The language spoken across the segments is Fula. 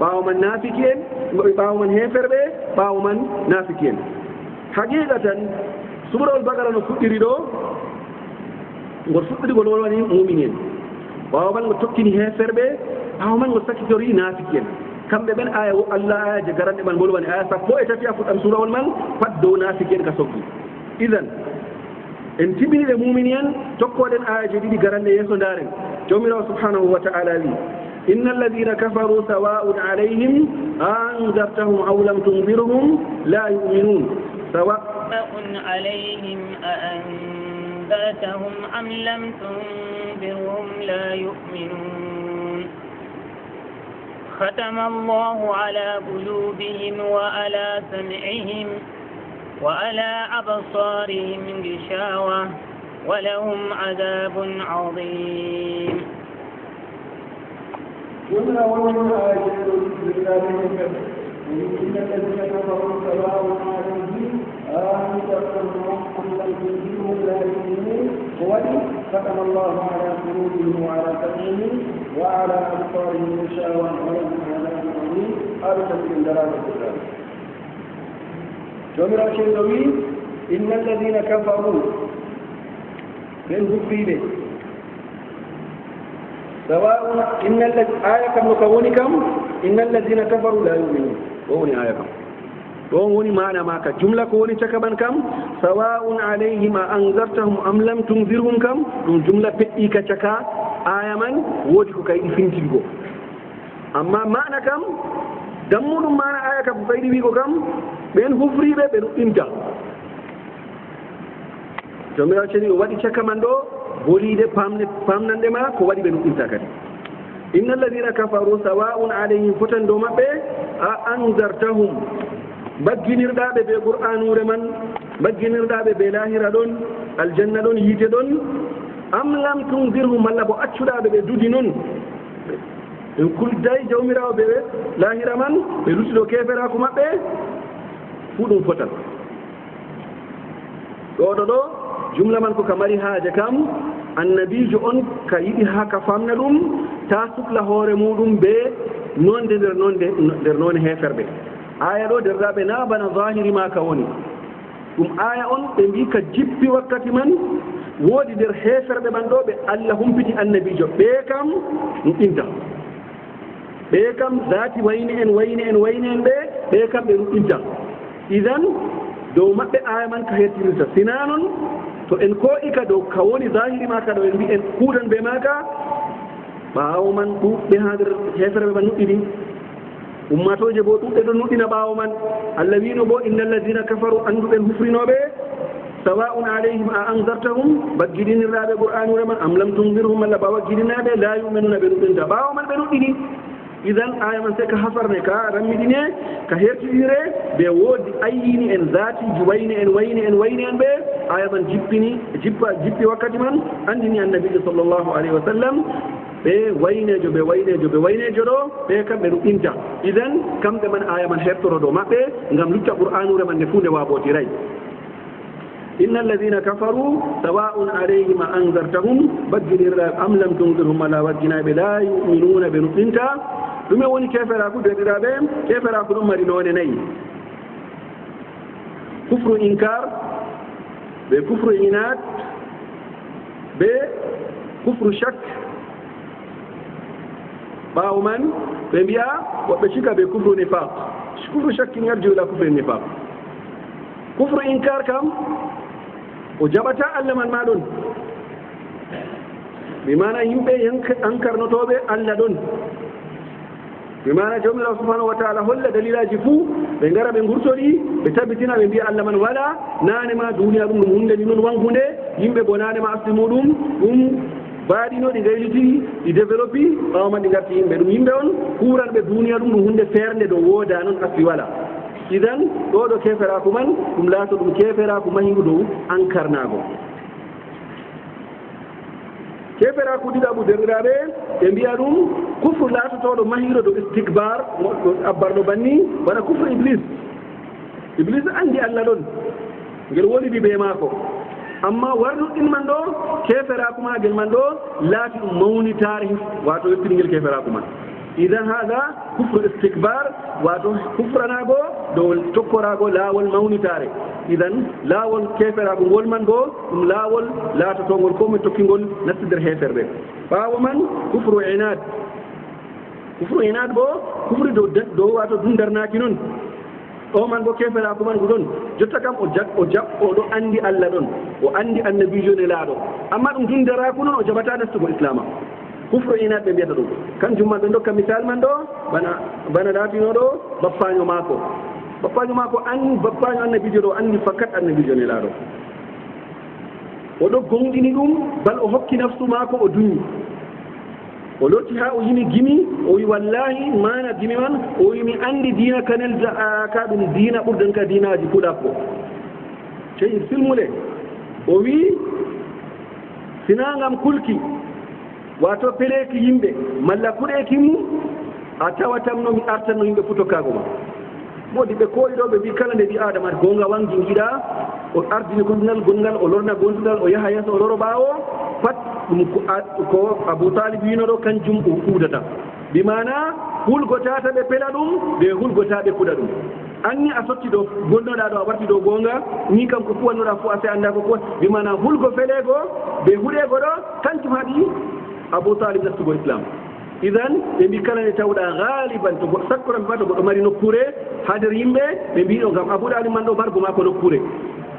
ɓaawo man naafiki en ɓaawo man heferɓe ɓaawo man naafiki en haqiqatan suɓorol bagara no fuɗɗiri ɗo ngol fuɗɗiri ngol wolwani mumini en ɓaawo man ngo tokkini heferɓe ɓaawo man ngo sakkitori naafiki en kamɓe ɓen aya allah ayaje garanɗe man bolwani aya sappo e tati a fuɗɗam surawol man pat dow naafiki en ka soggi idan en tibiniɓe mumini en tokkoɗen ayaje ɗiɗi garanɗe yeeso ndaren jomirawo subhanahu wa ta'ala wi inna alladina kafaru sawa'un alayhim anzartahum aw lam tunzirhum la yu'minun sawa'un alayhim أأنذرتهم أم لم تنذرهم لا يؤمنون ختم الله على قلوبهم وعلى سمعهم وعلى أبصارهم غشاوة ولهم عذاب عظيم قلنا ومن آيات الكتابين إن الذين كفروا سواء عليهم أنذرتهم أم لم تنذرهم لا يؤمنون ختم الله على قلوبهم وعلى سمعهم وعلى أبصارهم غشاوة ولهم عذاب عظيم أرسل من دلالة الكتاب جميع شيء إن الذين كفروا من كفرين سواء إن آية كم نكونكم إن الذين كفروا لا يؤمنون وهوني آية كم وهوني معنى ماك جملة كوني تكبن كم سواء عليهم أنذرتهم أم لم تنذرهم كم جملة بئيك تكا آية من وجهك كي فنتلقو أما معنى كم دمون معنى آية كم فايدي بيكو كم بين هفري بين إمتا جميع شيء ودي تكا من دو bolide pamnande ma ko waɗi ɓe nuɗɗinta kadi inna alladina kafaru sawa'un alayhim fotan dow maɓɓe a anzartahum bagginirɗaɓe ɓe qur'anure man bagginirɗaɓe ɓe lahira ɗon aljanna ɗon yiite ɗon am lam tunzirhum walla bo accuɗaɓe ɓe dudi noon en kulday jawmirawo ɓe lahira man ɓe lutiɗo keferaku maɓɓe fuu ɗum fotan ɗoɗo ɗo jumla man ko ka mari haaje kam annabijo on ka yiɗi ha ka famna ɗum ta sukla hoore muɗum be nonde nder noone heferɓe aya ɗo derdaɓe na bana zahiri ma ka woni ɗum aya on ɓe mbi ka jippi wakkati man woodi nder heferɓe man ɗo ɓe allah humpiti annabijo ɓe kam nuɗɗinta ɓe kam zaati wayne en ɓe kam ɓe nuɗɗinta idan dow maɓɓe aya man ka hettinirta sina noon to en ko'ika dow ka woni zahiri maka ɗo en mbi en kuudan ɓe maka ɓaawo man ɗuɓɓe ha nder heferɓe man nuɗɗini ummatoje bo ɗuɓɓe ɗon nuɗɗina ɓaawo man allah wino bo inna alladina kafaru annduɓen hufrinoɓe sawa'un alayhim a anzartahum baggiɗinirɗaɓe qur'anure man am lam tunzirhum alla ba waggiɗinaɓe la yuminuna ɓe nuɗɗinta ɓaawo man ɓe nuɗɗini idan aya man se ka hasarne ka rammiɗine ka hertidire ɓe woodi ayini en zatiji wayne en ɓe aya man jippi wakkati man andini annabijo sallllahu alayhi wa sallam ɓe waynejo ɗo ɓe kam ɓe nuɗɗinta idan kamɓe man aya man hertoro ɗo maɓɓe ngam lutta qur'anure man nde fu nde waɓotiray inna alladina kafaru sawa'un alayhim anzartahum bagginirɗa am lam tunzirhum ala wagginaɓe la yuminuna ɓe nuɗɗinta ɗume woni keferaku derɗiraɓe keferaku ɗum mari noone nayyi kufru inkar ɓe kufru inat ɓe kufru shak ɓaawo man ɓe mbiya woɓɓe cika ɓe kufru nifaq kufru shakkin yarju ila kufru nifaq kufru inkar kam o jaɓata allah man ma ɗon mi mana yimɓe ankarnotoɓe allah ɗon mi mana jawmirawo subhanahu wa taala holla dalilaji fuu ɓe ngara ɓe gurtoɗi ɓe tabbitina ɓe mbiya allah man wala nanema duniya ɗum ɗum hunde ni noon wankude yimɓe bo nanema asli muɗum ɗum baaɗino ɗi gayliti ɗi développi ɓawa man ɗi garti yimɓe ɗum yimɓe on kuranɓe duniya ɗum ɗum hunde ferde ɗo wooda noon asli wala idan ɗo ɗo keferaku man ɗum laato ɗum keferaku mahigu dow encarnago keferaku ɗiɗaɓu derɗiraɓe ɓe mbiya ɗum kufru laatotoɗo mahiɗo ɗo istikbar ɗo abbarɗo banni wona kufru iblis andi allah ɗon ngel woliɗi ɓe maako amma warnuɗɗin man ɗo keferaku magel man ɗo laati ɗum mawni tarihi wato yettingel keferaku man idan hada kufru istikbar wato kufranago dow tokkorago laawol mawnitare idan laawol keferago ngol man go ɗum laawol laatatogol ko mi tokkingol nastider heferɓe ɓaawo man kufru inad bo kufri dow wato dundarnaki noon o man bo keferago man ko ɗon jotta kam o ɗo anndi Allah ɗon o anndi annabijo ne laaɗo amma ɗum dundaraku noon o jaɓata nastugo islama kufru inad ɓe mbiyata ɗum kanjum man ɓe dokka misal man ɗo bana laatino ɗo bappaño maako anndi bappaño annabijo ɗo anndi fakkat annabijo ne laaɗo o ɗo gonɗini ɗum bal o hokki nafsu maako o duñi o lotti ha o yimi gimi o wi wallahi mana gimi man o wi mi andi diina kanel ka ɗum diina ɓurdan ka diinaji puɗappo ceyi silmule o wi sinagam kulki wato peleki yimɓe malla kuɗeki mum a tawatanno mi artanno yimɓe futokkago ma modi ɓe koɗi ɗo ɓe mbi kala nde ɓi adama gonga wangi giɗa o ardini gongal gongal o lorna gontugal o yaha yeeso o loro ɓaawo pat ɗum ko abou talib wino ɗo kanjum o kuudata bimana hulgotata ɓe pela ɗum ɓe hulgotaɓe kuɗa ɗum anni a sotti ɗo gonnoɗa ɗo a warti ɗo gonga ni kam ko fuwannoɗa fo a se anda ko bimana hulgo felego ɓe huɗego ɗo kanjum haɗi abou talib nastugo islam idan ɓe mbi kala nde tawɗa galiban to goɗɗo sakkoran mbata goɗɗo mari nokkure ha nder yimɓe ɓe mbi ɗo gam abou talib man ɗo margo ma ko nokkure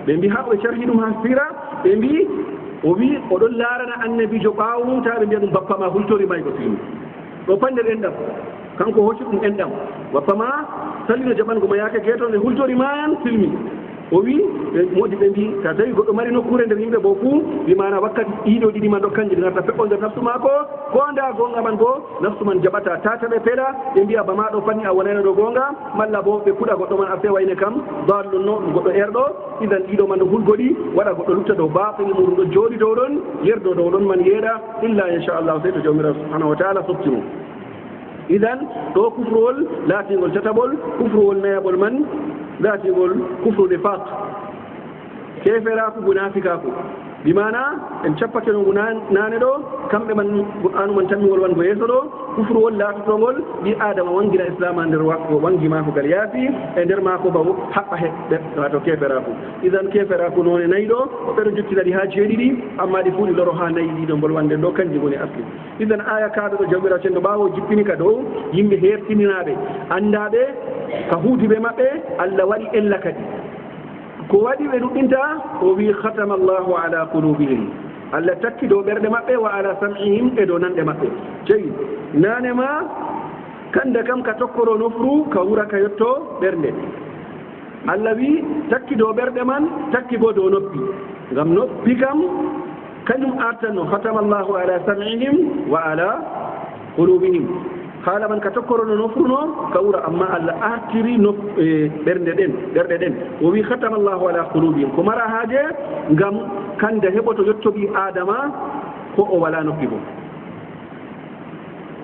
ɓe mbi ha ɓe sharhi ɗum ha sira ɓe mbi o wi oɗon laarana annabijo ɓaawo mum tawa ɓe mbiya ɗum bappa ma hultori may ko silmi ɗo pande enɗam kanko hocci ɗum enɗam bappa ma sallino jaɓango ma yaake keeto nde hultori mayan silmi o wi moƴƴi ɓe mbi sa tawi goɗɗo mari nokkure nder yimɓe bo fuu wimana wakkati ɗiɗo ɗiɗi man ɗo kanji ɗi garta feɓɓo nder nafsu ma ko nda gonga man bo nafsu man jaɓata tata ɓe peela ɓe mbiya bama ɗo fanni a wonani ɗo gonga malla bo ɓe kuɗa goɗɗo man a fewayne kam dallun no goɗɗo erɗo idan ɗiɗo man ɗo hulgoɗi waɗa goɗɗo lutta dow batil muɗum ɗo jooɗi dow ɗon yerdo dow ɗon man yeeɗa illa inchallahu sey to jawmirawo subhanahu wa taala softimo idan ɗo kufrowol laatingol tataɓol kufrowol nayaɓol man laatigol kufru nifaq keferaku munafikaku bimana en cappake no nane ɗo kamɓe man qur'anu man tammigol wango yeeso ɗo kufruwol laatatogol ɓi adama wangina islama nder wangi mako gal yaafi e nder mako ba haɓɓa heɓɓe wato keferaku idan keferaku none nayyi ɗo ɓeɗo jottinaɗi ha jeeɗiɗi amma ɗi fuu ɗi loro ha nayyi ɗiɗo bolwande ɗo kanji woni asli idan aya kaɗo ɗo jawmirawo cenɗo ɓawo jippini ka dow yimɓe hertininaɓe andaɓe ka huudiɓe maɓɓe allah waɗi ella kadi ko waɗi ɓe ɗuɗɗinta o wi khatama allahu ala qulubihim allah takki dow ɓerɗe maɓɓe wa ala sam'ihim e dow nanɗe maɓɓe ceyi nanema kanda kam ka tokkoro nofru ka wura ka yetto ɓernde allah wi takki dow ɓerɗe man takki bo dow noppi ngam noppi kam kañum artanno khatama allahu ala sam'ihim wa ala qulubihim haala man ka tokkorono nofruno ka wura amma allah artiri ɓernde ɗen o wi khatama allahu ala qulubihim ko mara haaje ngam kande heɓoto yettoɓi adama ko o wala noppi bo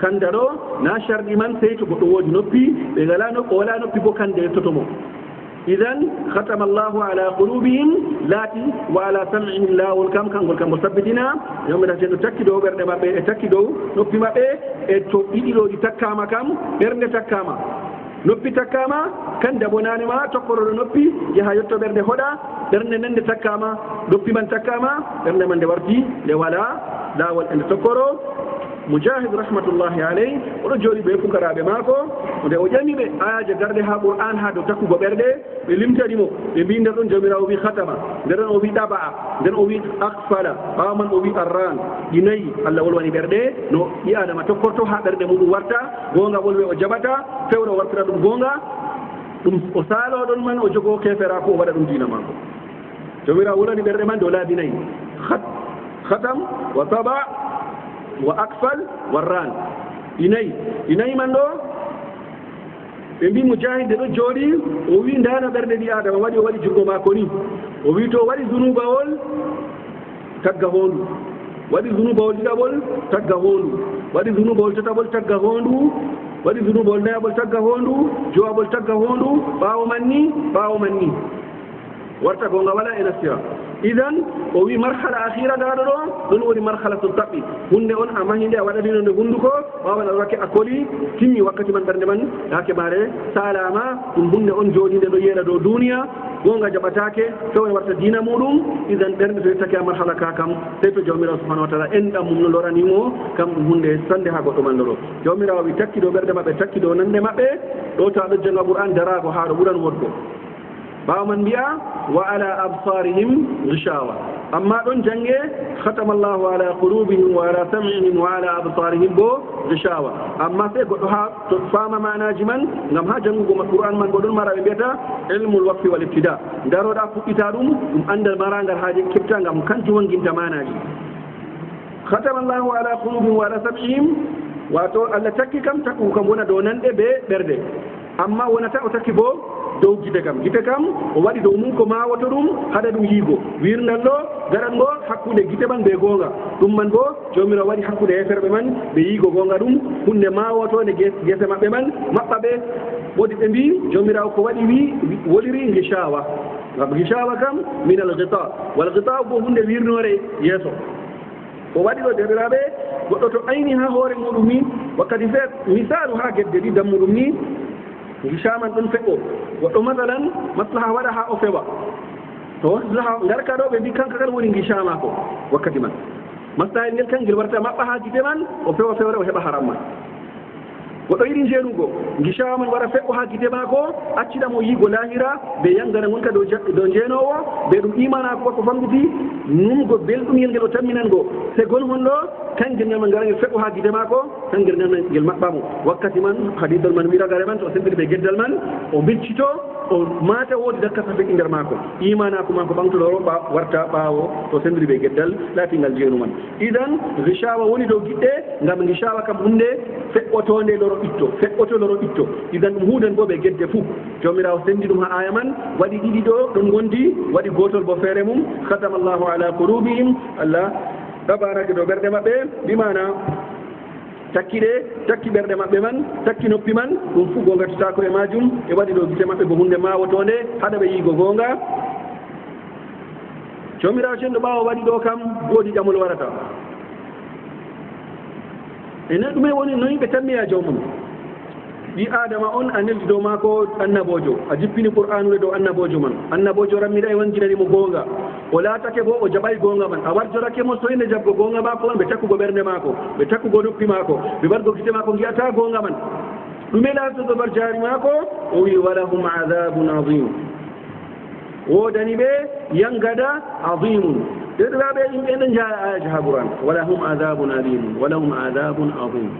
kanda ɗo na sharɗi man sey to goɗɗo woodi noppi ɓe o wala noppi bo kande yettotomo idan khatama allahu ala qulubihim laati wa ala sam'ihim laawol kam kangol kam o sabbitina yomiraten ɗo takki dow ɓerɗe maɓɓe e takki dow noppi maɓɓe e to ɗiɗi ɗo ɗi takkama kam ɓernde takkama noppi takkama kanda bo nanema tokkoroɗo noppi yaha yetto ɓernde hoɗa ɓernde nden nde takkama noppi man takkama ɓernde man nde warti nde wala laawol e nde tokkoro mujahid rahmatullahi alayh oɗo jooɗi ɓe fukaraɓe maako nde o ƴamiɓe ayaje garɗe ha qur'an ha dow takkugo ɓerɗe ɓe limtaɗimo ɓe mbi nder ɗon jomirawo wi khatama nder ɗon o wi ɗaba'a nden o wi akfala ɓawa man o wi arran ɗi nayyi allah wolwani ɓerɗe no ɓi adama tokkorto ha ɓerɗe muɗum warta gonga wolwe o jaɓata fewre o wartira ɗum gonga ɗum o saaloɗon man o jogo kefera ko o waɗa ɗum dina mako jomirawo wolwani ɓerɗe man dow laabi nayyi khatam wa taba wa akfal warran inayi man ɗo ɓe mbi mujahide ɗo jooɗi o wi ndano ɓerɗe ɗi adama waɗi o waɗi jungo maako ni o wi to waɗi zunubawol tagga hondu waɗi zunubawol ɗiɗaɓol tagga hondu waɗi zunubawol tataɓol tagga hondu waɗi zunubawol nayaɓol tagga hondu jowaɓol tagga hondu ɓaawo man ni warta gonga wala e nastira idan o wi marhala akhira ndaɗo ɗo ɗon woni marhalatul taɓɓi hunde on a mahinde a waɗanino nde hunnduko wawan aɗa wakke a koli timmi wakkati man ɓernde man yake mare salama ɗum hunde on jooɗinde ɗo yeeɗa dow duniya gonga jaɓatake fewne warta dina muɗum idan ɓernde to yettake a marhala ka kam sey to jawmirawo subahanahu wa taala enɗam mum no loranimo kam ɗum hunde sande ha goɗɗo man ɗo ɗo jawmirawo wi takki ɗo ɓerde maɓɓe takki ɗo nande maɓɓe ɗo ta ɗo janga qur'an darago ha ɗo ɓuran wodgo ɓawa man mbiya wa ala absarihim ghishawa amma ɗon jange khatama allahu ala qulubihim wa ala sam'ihim wa ala absarihim bo ghishawa amma sey goɗɗo ha to fama manaji man ngam ha jangugo qur'an man bo ɗon mara ɓe mbiyata ilmul waqfi wal ibtida daroɗa fuɗɗita ɗum ɗum andal marangal haaji kepta ngam kanjum wonginta manaji khatama allahu ala qulubihim wa ala sam'ihim wato allah takki kam takku kam wona dow nanɗe ɓe ɓerde amma wonata o takki bo dow gite kam o waɗi dow mum ko mawoto ɗum haɗa ɗum yiigo wirnal ɗo gaɗan ngo hakkude gite man ɓe goonga ɗum man bo jomirawo waɗi hakkude heferɓe man ɓe yiigo goonga ɗum hunde mawotode gese maɓɓe man maɓɓa ɓe woodi ɓe mbi jomirawo ko waɗi woliri ghichawa ngam ghichawa kam min al ghita wal ghita bo hunde wirnore yeeso o waɗi ɗo derɗiraɓe goɗɗo to ayni ha hoore muɗum ni wakkati fe misalu ha gedde ɗi dammuɗum ni gisaman ɗon feƴƴo goɗɗo maslaha waɗa ha o fewa to maslaha garka ɗo ɓe mbi kanka kan woni gisama ko wakkati man maslaha ngel kan ngel warta maɓɓa ha gite man o fewa fewre o heɓa haram man goɗɗo yiɗi njenugo gisama man wara feƴƴo ha gite mako acciɗamo yiigo lahira ɓe yangana gonka dow jeenowo ɓe ɗum imanako ko famɗiti numgo belɗumyel ngel o tamminango se gon hon ɗo kangel ngel man gara ngel feƴƴo ha gite mako kangel ngel maɓɓamo wakkati man hadisol man wiragare man to o sendiri ɓe geddal man o biccito o mata woodi dakkata feƴƴi nder mako imanako mako ɓamtuɗoro warta ɓaawo to sendiri ɓe geddal laatingal jeenu man idan gichawa woni dow giɗɗe ngam gichawa kam hunde feƴƴotode loro ɓitto idan ɗum huudan bo ɓe gedde fuu jomirawo sendi ɗum ha aya man waɗi ɗiɗi ɗo ɗon gondi waɗi gotol bo feere mum khatama allahu ala qulubihim allah ɗaɓanake dow ɓerɗe maɓɓe mbimana takki ɓerɗe maɓɓe man takki noppi man ɗum fuu gonga totako e majum e waɗi ɗo gite maɓɓe bo hunde mawotode haɗa ɓe yiigo gonga jomirawo cenɗo ɓawo waɗi ɗo kam woodi ƴamol warata ene ɗume woni noyi ɓe tammiya jawmum ɓi adama on a neldi dow maako annabojo a jippini qur'anude dow annabojo man annabojo rammiɗa e wanginanimo goonga o laatake bo o jaɓay goonga man a warjorake mo soyne jabgo goonga maako on ɓe takkugo ɓernde maako ɓe takkugo noppi maako ɓe wargo gite maako ngiyata goonga man ɗume laatoto bar jaari maako o wi walahum adabun adim woodani ɓe yangada adimun ɗeɗiraɓe yimɓe ɗen jaa ayaji ha qur'an walahum adabun alimun walahum adabun adim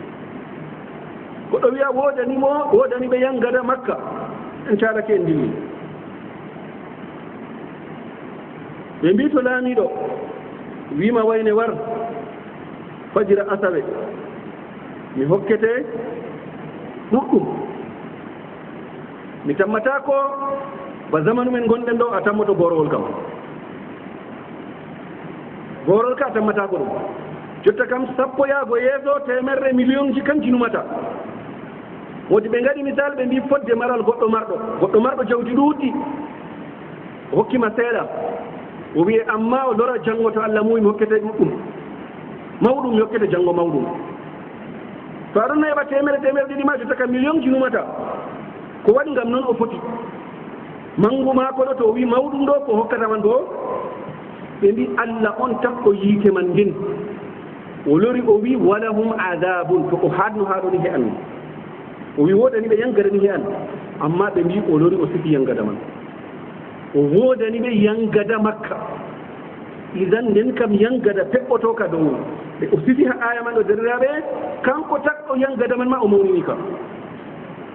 goɗɗo wiya woodani ɓe yangada makka en calake en dilli ɓe mbi to laamiɗo wima wayne war fajira asawe mi hokkete ɗuɗɗum mi tammata ko ba zamanu men gonɗen ɗo a tammoto gorowol kam gorol ka a tammata ko ɗum jotta kam sappo yaago yeeso temerre million ji kan jinumata wodi ɓe ngaɗi misal ɓe mbi fodde maral goɗɗo marɗo jawdi ɗuuɗɗi o hokkima seeɗa o wiye amma o lora janngo to Allah muyi mi hokkete ɗuɗɗum mawɗum mi hokkete janngo mawɗum to aɗon nayiɓa temere ɗiɗi ma jotta kam million jinumata ko waɗi ngam noon o foti mangu maako ɗo to o wi mawɗum ɗo ko hokkata man bo ɓe mbi Allah on takko yiite man ngin o lori o wi walahum adabun to o haadno haaɗoni he an o wi woodani ɓe yangadani he an amma ɓe mbi o lori o sifi yangada man o woodani ɓe yangada makka idan nden kam yangada feɓɓoto ka dow ɓe o sifi ha aya man ɗo deriraɓe kanko takɗo yangada man ma o mawnini ka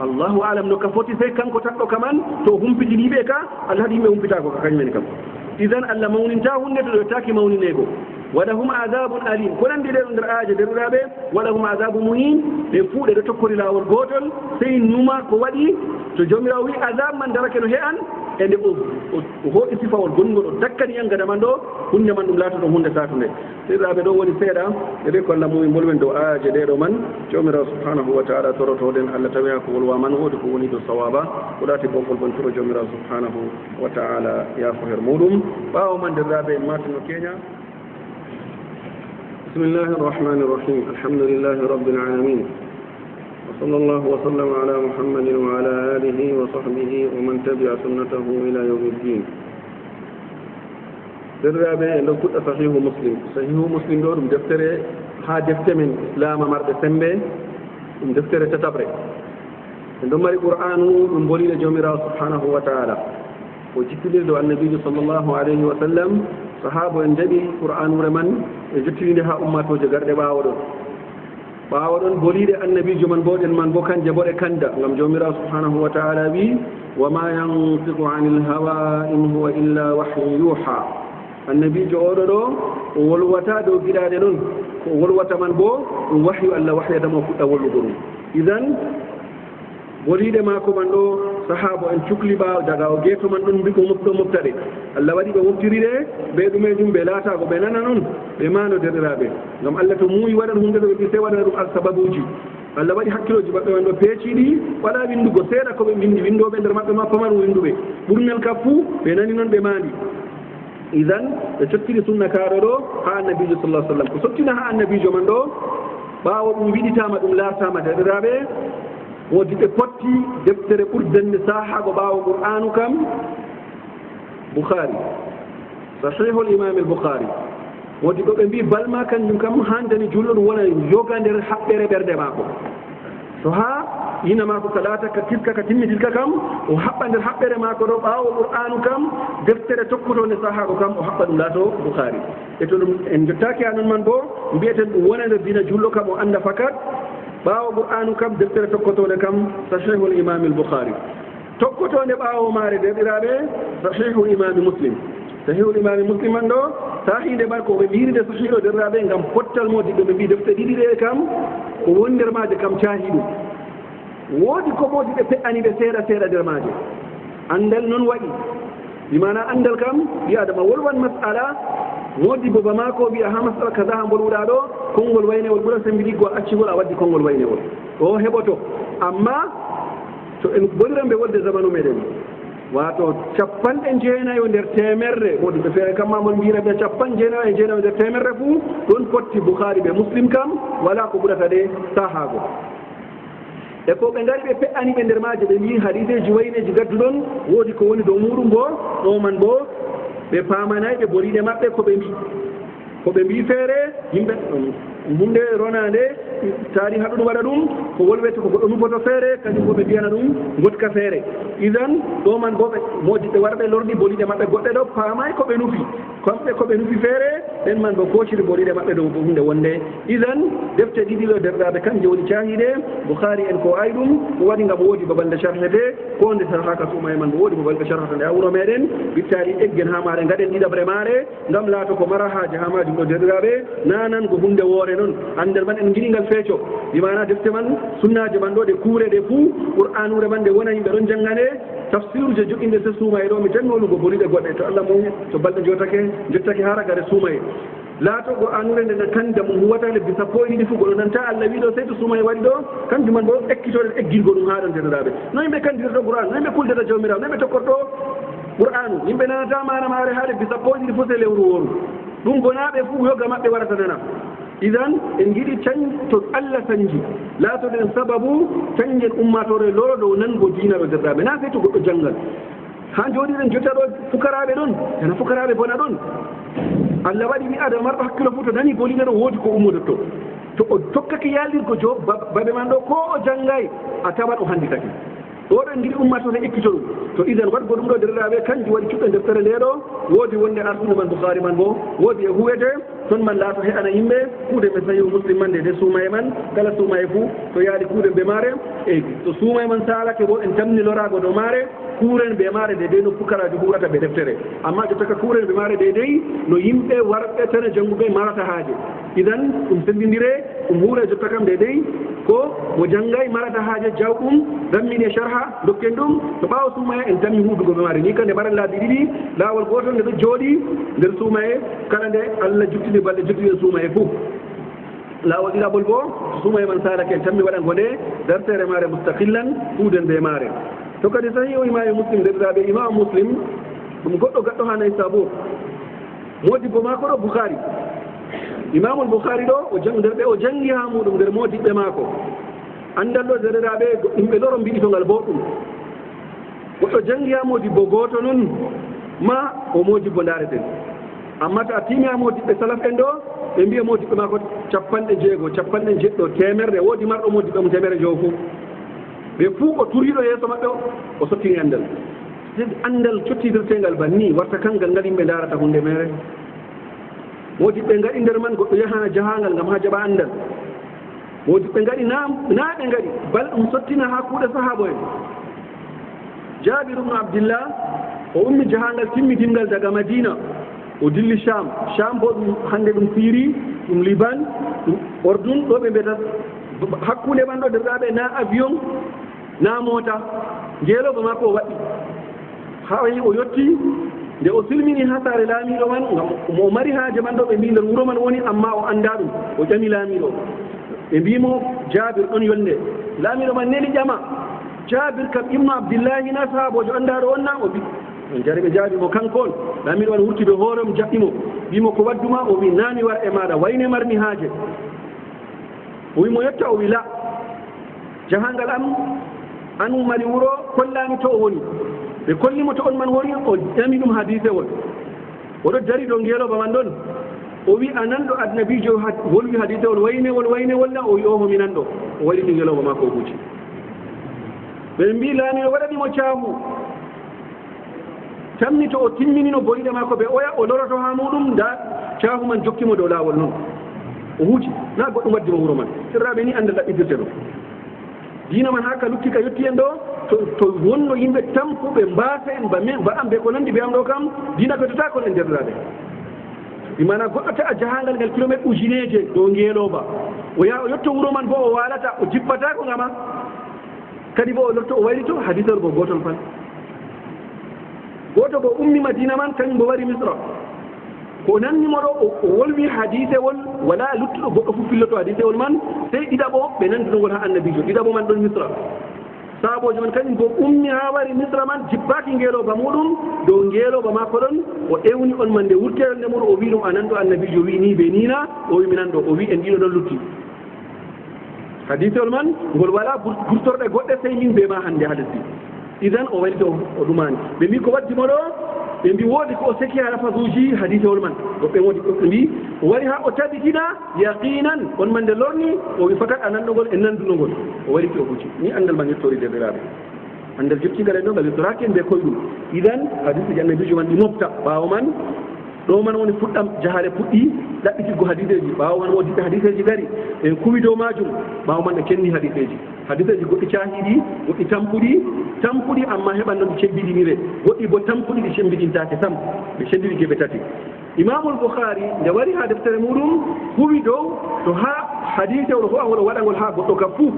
allahu alam no ka foti sey kanko takɗo ka man to humpitiniɓe ka allah haɗi yimɓe humpitako ka kañumen kam idan allah mawninta hunde to ɗo taki mawninego walahum adabun alim ko nandi ɗe ɗo nder aaje derɗiraɓe walahum adabu muhin ɓe fuu ɗe ɗo tokkori lawol gotol sey numa ko waɗi to jomirawo wi adab man darake no he an e nde o hoɗi sifawol gonngol o dakkani yangada man ɗo hunde man ɗum laata ɗum hunde satunde seeɗaɓe ɗo woni seeɗa e ɓe ko allah mumi bolwen dow aaje ɗeɗo man jomirawo subhanahu wa taala torotoɗen allah tawi ha ko wolwa man woodi ko woni dow sawaba ko ɗaati bofol bon toro jomirawo subhanahu wa taala yaafo her muɗum ɓawo man derɗaɓe en matino keña بسم الله الرحمن الرحيم الحمد لله رب العالمين وصلى الله وسلم على محمد وعلى آله وصحبه ومن تبع سنته إلى يوم الدين درابة لو كنت صحيح مسلم دور دفتر ها دفتر من إسلام مرد سنبه دفتر تتبرع عندما القرآن من بولي لجميرا سبحانه وتعالى وجتلد النبي صلى الله عليه وسلم صحابه اندبي قرآن ورمن جتلدها أمته جغرد باودون بوليد النبي جمن بودن من بوكان جبور كندا لم جميرا سبحانه وتعالى بي وما ينطق عن الهوى إن هو إلا وحي يوحى النبي جورو ولوتا دو غيدade non ko wolwata man bo wahyu Allah wahyata mo fudda wollugo idan bolide mako man ɗo sahaba en cukli ɓaw daga o geeto man ɗon mbi ko moftade allah waɗi ɓe moftiride ɓe ɗumejum ɓe laatago ɓe nana noon ɓe mano derɗiraɓe ngam allah to muuyi waɗan hunde ɗo ɓe se waɗana ɗum alsababuji allah waɗi hakkiloji maɓɓe man ɗo peeciɗi waɗa windugo seeɗa koɓe bindi windoɓe nder maɓɓe ma pamaru winduɓe ɓurnel kaf fuu ɓe nani noon ɓe maandi idan ɓe cottiri sunna kaɗo ɗo ha annabijo sallah sallam ko sottina ha annabijo man ɗo ɓawo ɗum wiɗitama ɗum lartama derɗiraɓe woodi ɓe potti deftere ɓurdande sahago ɓaawo qur'anu kam boukhari sahihul imam al boukhari woodi ɗo ɓe mbi balma kanjum kam handani julɗo ɗum wona yoga nder haɓɓere ɓerde maako so ha yina maako ka laata ka tilka ka timmitilka kam o haɓɓa nder haɓɓere maako ɗo ɓaawo qur'anu kam deftere tokkotode sahago kam o haɓɓa ɗum laato boukhari e to ɗum en jottaki anon man bo mbiyeten ɗum wona nder dina julɗo kam o anda fakat ɓaawo qur'anu kam deftere tokkotode kam sahihul imam al boukhari tokkotode ɓaawo maare derɗiraɓe sahihul imami muslim sahihul imami muslim man ɗo sahinde bar ko ɓe mbiride sahiho derɗiraɓe ngam pottal modi ɗo ɓe mbi defte ɗiɗi ɗe kam ko woni nder maje kam caahi ɗum woodi ko modi ɓe pe'ani ɓe seeɗa seeɗa nder maje andal noon waɗi bimana andal kam ɓi adama wolwan masala wodi boba mako wiya ha masala kaza ha bolwuɗa ɗo konngol waynewol ɓuura sembiɗiggo a accigol a waddi konngol waynewol o heɓoto amma to en boniran ɓe wolde zamanu meɗen wato capanɗe jeenayo nder temerre wodi ɓe feere kam mamon mbira ɓe capan jeenayo e jeenayo nder temerre fuu ɗon potti boukhari ɓe muslim kam wala ko ɓurata ɗe sahago e ko ɓe ngari ɓe pe'ani ɓe nder maje ɓe mbi hadiseji wayneji gadduɗon woodi ko woni dow muɗum bo ɗo man bo ɓe paamanayi ɓe boliɗe maɓɓe ko ɓe mbi feere yimɓe hunde ronande taari haɗu ɗum waɗa ɗum ko wolwete ko goɗɗo nuboto feere kañum bo ɓe mbiyana ɗum gotka feere idan ɗo man bo ɓe modiɓe warɓe lorɗi boliɗe maɓɓe goɗɗe ɗo paamayi ko ɓe nufi kamɓe ko ɓe nufi feere ɗen man bo koociri boliɗe maɓɓe dow hunde wonde idan defte ɗiɗi ɗo derɗaɓe kanje woni caahiɗe boukhari en ko ay ɗum ko waɗi ngam woodi babalde charhete ko nde sarhaka suuma e man bo woodi babalɓe charhata nde ha wuro meɗen bittali eggen ha maare gaɗen ɗiɗaɓre maare ngam laato ko mara haaji ha majum ɗo derɗiraɓe nanan ko hunde woore noon andal man en jiɗi ngal feeco dimana defte man sunnaje man ɗo ɗe kuure ɗe fuu qur'anure man ɗe wona yimɓe ɗon janngane tafsiruje joƴƴinde se suumaye ɗo mi tan nolugo boliɗe goɗɗe to allah mum to balɗe jottake ha ragare suumaye laato qur'anure nde kanda mum huwata lebbi sappo e ɗiɗi fuu goɗo nanta allah wi ɗo sey to suumaye waɗi ɗo kanjum man ɗo ekkitoɗen eggirgo ɗum haɗon derɗiraɓe no yimɓe kandirto qur'an no yimɓe kuldata jawmirawo no yimɓe tokkorto qur'anu yimɓe nanata mana maare ha lebbi sappo e ɗiɗi fof se lewru woru ɗum gonaɓe fuu yoga maɓɓe warata nana idan en jiɗi to allah sanji laatoɗen sababu canjen ummatore loro dow nango diinaɗo derɗaɓe na sey to goɗɗo janngal ha jooɗiɗen jotta ɗo fukaraɓe ɗon tana fukaraɓe bona ɗon allah waɗi ɓi adama marɗo hakkilo fuu to nani boliɗe ɗo woodi ko ummodoto to o tokkake yalirgo baɓe man ɗo ko o janngay a tawan o handitake oɗon jiɗi ummatore ekkito ɗum to idan waɗgo ɗum ɗo derɗiraɓe kanjum waɗi cuɓɓe deftere nde ɗo woodi wonde arsude man boukhari man bo woodi e huwete toon man laato heɗana yimɓe kuude ɓe sahihu muslim man de suumaye man kala suumaye fuu to yaaɗi kuude mbe maare e to suumaye man saalake bo en tamni lorago dow maare kuuren mbe maare de dey no fukaraji huurata ɓe deftere amma jottaka kuuren mbe maare de dey no yimɓe warɓe tana jannguɓe marata haaje idan ɗum sendindire ɗum huure jotta kam de dey ko mo janngay marata haaje jawɗum dammine sharha dokken ɗum to ɓaawa suumaya en tammi huudugo ɓe maare ni kande mbaɗa laabi ɗiɗi laawol gootol nde ɗo jooɗi nder suumaye kala nde Allah juttini balɗe juttiɗen suumaye fof laawol ɗiɗaɓol boo suumaye man sarake en tammi waɗan ko nde dartere maare mustaqillan huuden be maare to kadi sahi o imamu muslim nderɗiraɓe imamu muslim ɗum goɗɗo gaɗɗo ha nayi sabour modibbo maako ɗo boukhari imamul boukhari ɗo nder ɓe o jangi ha muɗum nder modibɓe maako andal ɗo derɗiraɓe yimɓe loro mbiɗitongal boɗɗum goɗɗo jangi ha modibbo gooto noon ma o modibbo dareten amma to a tiimi ha modibɓe salaf en ɗo ɓe mbiya modibɓe maako 60 temerre woodi marɗo modibɓe mo temere jowo fof ɓe fuu o turiɗo yeeso maɓɓe o sottini andal andal cottidirtengal banni warta kangal ngal yimɓe darata hunde mere modibɓe ngaɗi nder man goɗɗo yahana jahangal ngam ha jaɓa andal modibɓe ngaɗi na ɓe ngaɗi bal ɗum sottina ha kuuɗe sahaba en jabir ibnu abdillah o ummi jahangal timmitingal daga madina o dilli sham bo ɗum hande ɗum fiiri ɗum liban ɗum ordun ɗo ɓe mbiyata hakkunde man ɗo derɗaɓe na avion na mota ngeeloba makko o waɗi ha o yotti nde o silmini ha saare laamiɗo man ngam mo mari haaje man ɗo ɓe mbi nder wuro man woni amma o anda ɗum o ƴami laamiɗo ɓe mbimo jabir ɗon yolnde laamiɗo man neli ƴama jabir kam ibnu abdillahi na sahabojo andaɗo on na o wi on jari ɓe jaabi mo kanko on laamiɗo man wurti ɓe hoorem jaɓɓimo wimo ko wadduma o wi nami war e maɗa wayne marmi haaje o wi mo yetta o wi la jahangal an mari wuro kollami to o woni ɓe kollimo to on man woni o ƴami ɗum hadise won oɗo dari ɗo ngeeloba man ɗon o wi ananɗo adnabijo wolwi hadise won waynewol na o wi omo minanɗo o waɗiti ngeeloba makko o huuci ɓe mbi laamiɗo waɗanimo caahu tamni to o timminino boyiɗe makko ɓe oya o loroto ha muɗum nda caahu man jokkimo dow laawol noon o huuci na goɗɗum waddimo wuro man sirraɓe ni anda ɗaɓɓidirte ɗo diina man haka lukki ka yetti en ɗo to wonno yimɓe tampuɓe mbasa en mbaɗan ɓe ko nandi ɓe am ɗo kam diina bettotakon en derɗiraɓe imana goɗɗo ta'a jahangal ngal kilométre ujineje dow ngeeloba o yaha o yetto wuro man bo o walata o jippata ko ngama kadi bo o lotto o waylito hadiseur bo gotol fan goto bo ummi madina man kañum bo wari misra ko nannimo ɗo o wolwi hadisewol wala luttuɗo goɗɗo fof filloto hadisewol man sey ɗiɗaɓo ɓe nandunogol ha annabijo ɗiɗaɓo man ɗon misra sahabojo man kañum bo ummi ha wari misra man jippaki ngeeloba muɗum dow ngeeloba makko ɗon o ewni on man nde wurtere nde muɗum o wi ɗum ananɗo annabijo wi ni ɓe nina o wi minanɗo o wi en ɗiɗo ɗon lutti hadisewol man ngol wala gurtorɗe goɗɗe sey min be ma hannde ha lesdi idan o waylito o ɗumani ɓe mbi ko waddimo ɗo ɓe mbi woodi ko o seki ha lafasuji hadisewol man woɓɓe woodi ɓe mbi o wari ha o tabitina yaqinan on man nde lorni o wi fakat a nanɗogol e nandunogol o wayliti o hucci ni andal man yettori derɗiraɓe andal jottigal en ɗo ngal yettoraki en ɓe koyɗum idan hadisuji annabijo man ɗi mofta ɓawo man ɗo man woni fuɗɗam jahale puɗɗi ɗaɓɓitiggo hadiseji ɓawo man wodi hadiseji gari en kuwi dow majum ɓawo man ɓe kenni hadiseji goɗɗi cahiɗi goɗɗi tampuɗi amma heɓan noon ɗi cembidinire goɗɗi bo tampuɗi ɗi cembidintake sam ɓe cendiri geɓe tati imamul boukhari nde wari ha deftere muɗum huwi dow to ha hadisewol fo angol o waɗangol ha goɗɗo kam fuu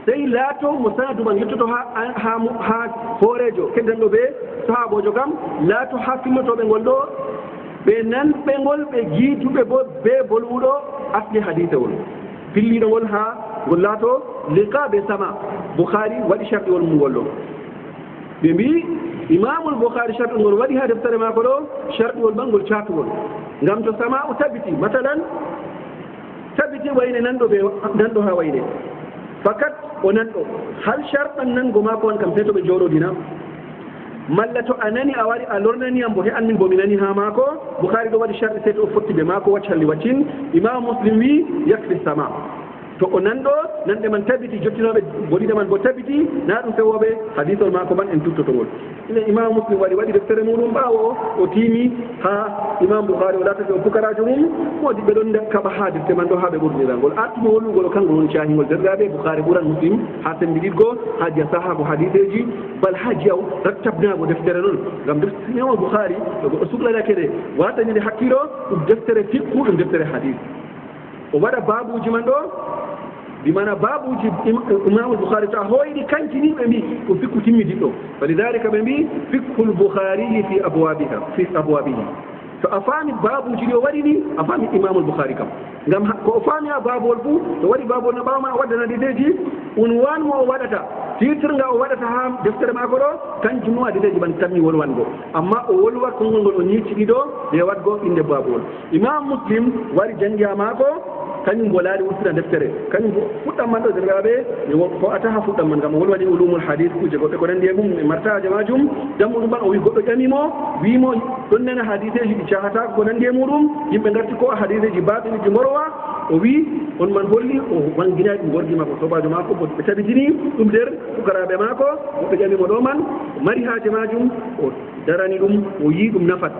sey laato mo sanadu man yettoto ha hoorejo keddanɗo ɓe sahabojo kam laato ha fillotoɓe ngol ɗo ɓe nanɓe ngol ɓe jiituɓe bo be bolwuɗo asli hadisewol filliɗo ngol ha ngol laato liqaɓe sama boukhari waɗi sharɗiwol mum ngol ɗo ɓe mbi imamul boukhari sharɗi ngol waɗi ha deftere mako ɗo sharɗiwol man ngol catugol ngam to sama o tabiti matalan tabiti wayne nanɗo ha wayne fakat o nanɗo hal sharɗan nango mako on kam sey to ɓe jooɗodina malla to a nani a wari a lornaniyam bo he anmin bomi nani ha maako boukhari ɗo waɗi sharɗi sey to o fotti ɓe maako wachalli waccin imam muslim wi yakri sama to o nanɗo nanɗe man tabiti jottinoɓe boɗiɗe man bo tabiti na ɗum fewoɓe hadisol maako man en tuttotogol ine imam muslim waɗi deftere muɗum ɓaawo o tiimi ha imam boukhari o latati o pukarajo mum woodi ɓe ɗon kaɓa ha defte man ɗo ha ɓe ɓurdirangol artumo wollugol o kanngo woni cahingol derɗaɓe boukhari ɓuran muslim ha sembiɗitgo ha jiya sahabu hadiseji bal ha jiyaw rattabnago deftere noon ngam imam boukhari to goɗɗo suklanake ɗe watanide hakkilo ɗum deftere fiqhu ɗum deftere hadis o waɗa babuji man ɗo بمعنى باب إمام البخاري هويدي كان جنين بمي وفك تمي ديو فلذلك بمي فقه البخاري في أبوابه فأفهم باب جري وريني أفهم إمام البخاري كم نعم كأفهم يا باب والبو وري باب النبأ ودنا ديجي عنوان ما ودتا تيتر نعم ودتا هم دفتر ما كرو كان جنوا ديجي بنتمي والوان go أما أولوا كونغ ونيت كيدو ليوات go إن باب إمام مسلم وري جنجا ما كو kañum bo laari wurtida deftere kañum bo fuɗɗam man ɗo dergaɓe ko ataha fuɗɗam man gam wol waɗi ulumul hadis kuje goɗɗe ko nandi e mum e martaje majum jammuɗum man o wi goɗɗo ƴamimo wimo ɗon nena hadiseji ɗi cahatako ko nandi e muɗum yimɓe garti ko hadiseji baɗiniji morowa o wi on man holli o wanginayi ɗum gorgi makko sobajo makko ɓe tabitini ɗum nder fukaraɓe makko woɓɓe ƴamimo ɗo man o mari haaje majum o darani ɗum o yi ɗum nafat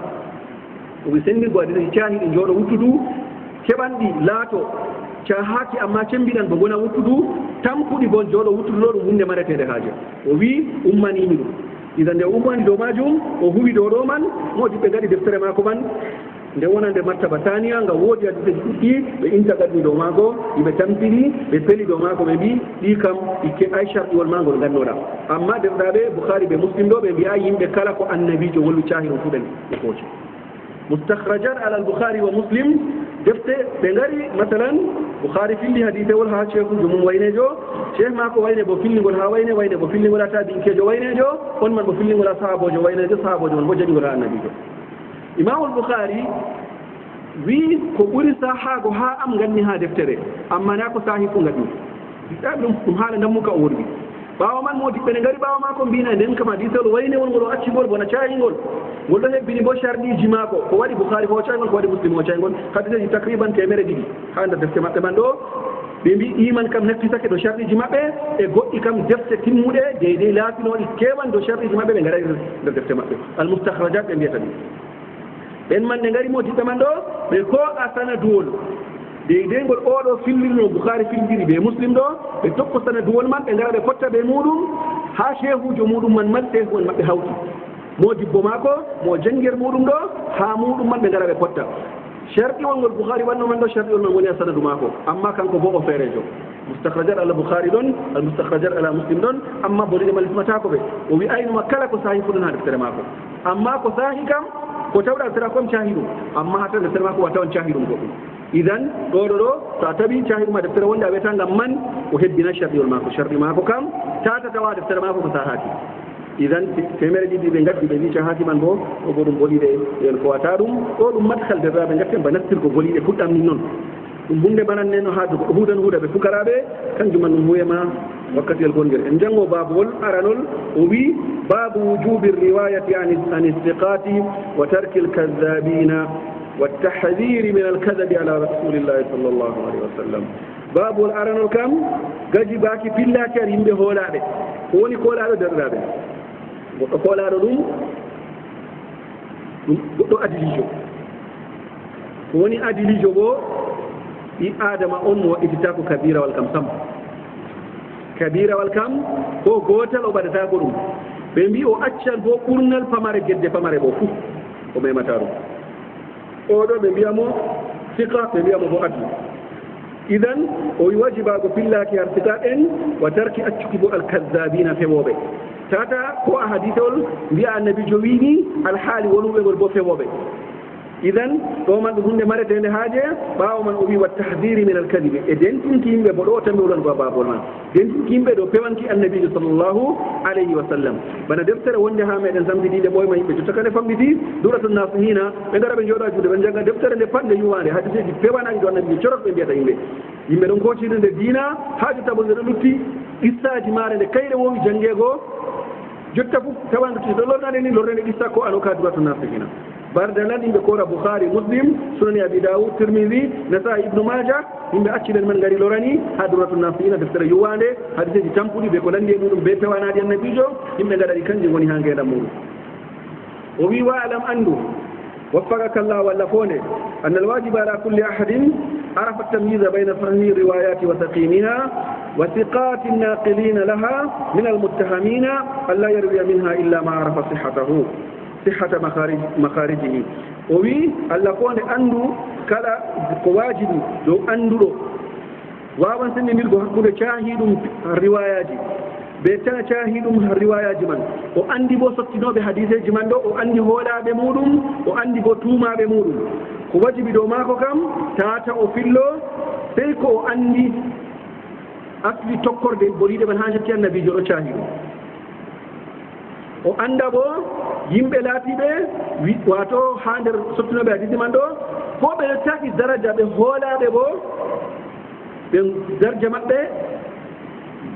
o wi senndirgo hadiseji cahiɗi jooɗo wuttudu keɓanɗi laato cahaki amma cembiɗan bo gona wuttudu tampuɗi bon jooɗo wuttudu ɗo ɗum hunde maretede haaje o wi ummanimi ɗum ida nde ummani dow majum o huwi dow ɗo man moƴi ɓe gaɗi deftere mako man nde wona nde martaba taniya nga woodi hadiseji ɗuɗɗi ɓe inta gaɗni dow maago iɓe tampiri ɓe peli dow maago ɓe mbi ɗi kam ikke ay sharɗiwol maagol gannoɗa amma derɗaɓe bouhari ɓe muslim ɗo ɓe mbiya yimɓe kala ko annabijo wollu cahiro fuɗen e kooci mustakhrajat ala al-bukhari wa muslim defte ɓe ngari masalan bouhari filli hadisewol ha cheikhujo mum waynejo cheikh mako wayne bo filligol ha wayne bo filligol ha tabinkejo waynejo on man bo filligol ha sahabojo waynejo sahabojo man bo jaɗigol ha annabijo imamul bouhari wi ko ɓuri sahago ha am ganni ha deftere amma na ko sahi fu gaɗi ɗum ɗum haala dammuka o worɓi ɓawa man modi ɓene ngari ɓawa ma ko mbina nden kam hadisewol waynewol ngol o accigol bona cayingol ngol ɗo hebbini bo sharɗiji maako ko waɗi bouhari ko cayngol ko waɗi muslim o cayngol hadiseji tacriban temere ɗiɗi ha nder defte maɓɓe man ɗo ɓe mbi iman kam nettitake ɗo sharɗiji maɓɓe e goɗɗi kam defte timmuɗe deydey laafinoɗi kewan ɗo sharɗiji maɓɓe ɓe ngarai nder defte maɓɓe almoustahradjat ɓe mbiyata ɗum ɓen man ɓe ngari modiɓɓe man ɗo ɓe ko a sanaduwol deydengol oɗo fillirno bouhari filliri ɓe muslim ɗo ɓe tokko sanaduwol man ɓe ngara ɓe potta ɓe muɗum ha cheikhujo muɗum man man cheikhuwol maɓɓe hawti modibbo maako mo jangguer muɗum ɗo ha muɗum man ɓe ngara ɓe potta sharɗiwol ngol bouhari wanno man ɗo sharɗiwol man woni a sanadu maako amma kanko bo o feerejo moustahradjat ala bouhari ɗon almoustahradjat ala muslim ɗon amma boliɗe ma lismatako ɓe o wi aynuma kala ko sahi fu ɗon ha deftere maako amma ko sahi kam ko tawɗa deftere kom cahi ɗum amma ha taw deftere maako wa tawan cahi ɗum goɗɗum idan ɗoɗo ɗo so a tawi cahiruma deftere wonde a wiyata ngam man o hebbina sharɗiwol maako sharɗi maako kam tata tawa deftere maako ko sahaki idan temere ɗiɗi ɓe gaddi ɓe wi cahaki man bo o bo ɗum boliɗe yen ko wata ɗum ɗo ɗum madhal derraɓe gatten ba nastirgo boliɗe fuɗɗam ni noon ɗum hunde bananneno ha dogo huudan huuɗa ɓe fukaraɓe kanjum man ɗum huyema wakkatiyel gonngel en janngo babowol aranol o wi babu wujubi riwayati an istiqati wa tarki lkadabina والتحذير من الكذب على رسول الله صلى الله عليه وسلم باب الأرن الكم جاجي باكي في الله كريم بهولاده وني كولاده درابه وكولاده دو أدليجو وني أدليجو بو آدم أم وإتتاك كبيرة والكم سم كبيرة والكم هو قوتل وبدتاكم بمبي أو أتشال بو كورنال فماري جد فماري بو فو ومي متارو oɗo ɓe mbiyamo sika ɓe mbiyamo bo addu idan o wi wajibago fillaki har sika en wa tarki accuki bo alkadabina fewoɓe tata ko a hadisewol mbiya annabijo wini alhaali wonuɓe ngol bo fewoɓe idan ɗo man ɗum hunde maretede haaje ɓawo man o wi wa tahdiri min alkadibe e dentinki yimɓe bo ɗo tammi wolon ba babol man dentinki yimɓe ɗo pewanki annabijo sallllahu alayhi wa sallam bana deftere wonde ha meɗen samdidiɗe ɓoyma yimɓe jotta kane famɗiti duratul nasihina ɓe ngara ɓe jooɗa juuɗe ɓe jangga deftere nde patnde yuwande hadiseji pewanaji ɗo annabijo corot ɓe mbiyata yimɓe yimɓe ɗon kocide nde diina ha jotta bo nde ɗo lutti qissaji maare nde kayre wowi janggego jotta fof tawan lutti ɗo lornade ni lornede qissa ko anoka duratul nasihina bardalan yimɓe kora bouhari muslim sunani abi daoud tirmidi nasai ibnu maja yimɓe acciɗen men ngari lorani ha duratu nasihina deftere yuwande hadiseji tampuɗi ɓe ko nandi e muɗum be pewanaɗi annabijo yimɓe gaɗaɗi kanji woni ha ngeɗam muɗum o wi wa alam andu وفقك الله ولا فونه أن الواجب على كل أحد عرف التمييز بين صحيح الروايات وتقييمها وثقات الناقلين لها من المتهمين ألا يروي منها إلا ما عرف صحة مخارجه وي ألا كون أندو كلا واجب لو أندو wawan sendindirgo hakkude caahiɗum riwayaji ɓe tana caahiɗum riwayaji man o andi bo sottinoɓe hadiseji man ɗo o andi hoolaɓe muɗum o andi bo tuumaɓe muɗum ko wajibi dow maako kam tata o fillo sey ko o andi asli tokkorde boliɗe man ha jetti annabijo ɗo caahiɗum o anda bo yimɓe laatiɓe wato ha nder sottinoɓe hadisi man ɗo ko ɓe yettaki daraja ɓe hoolaɓe bo ɓe darja maɓɓe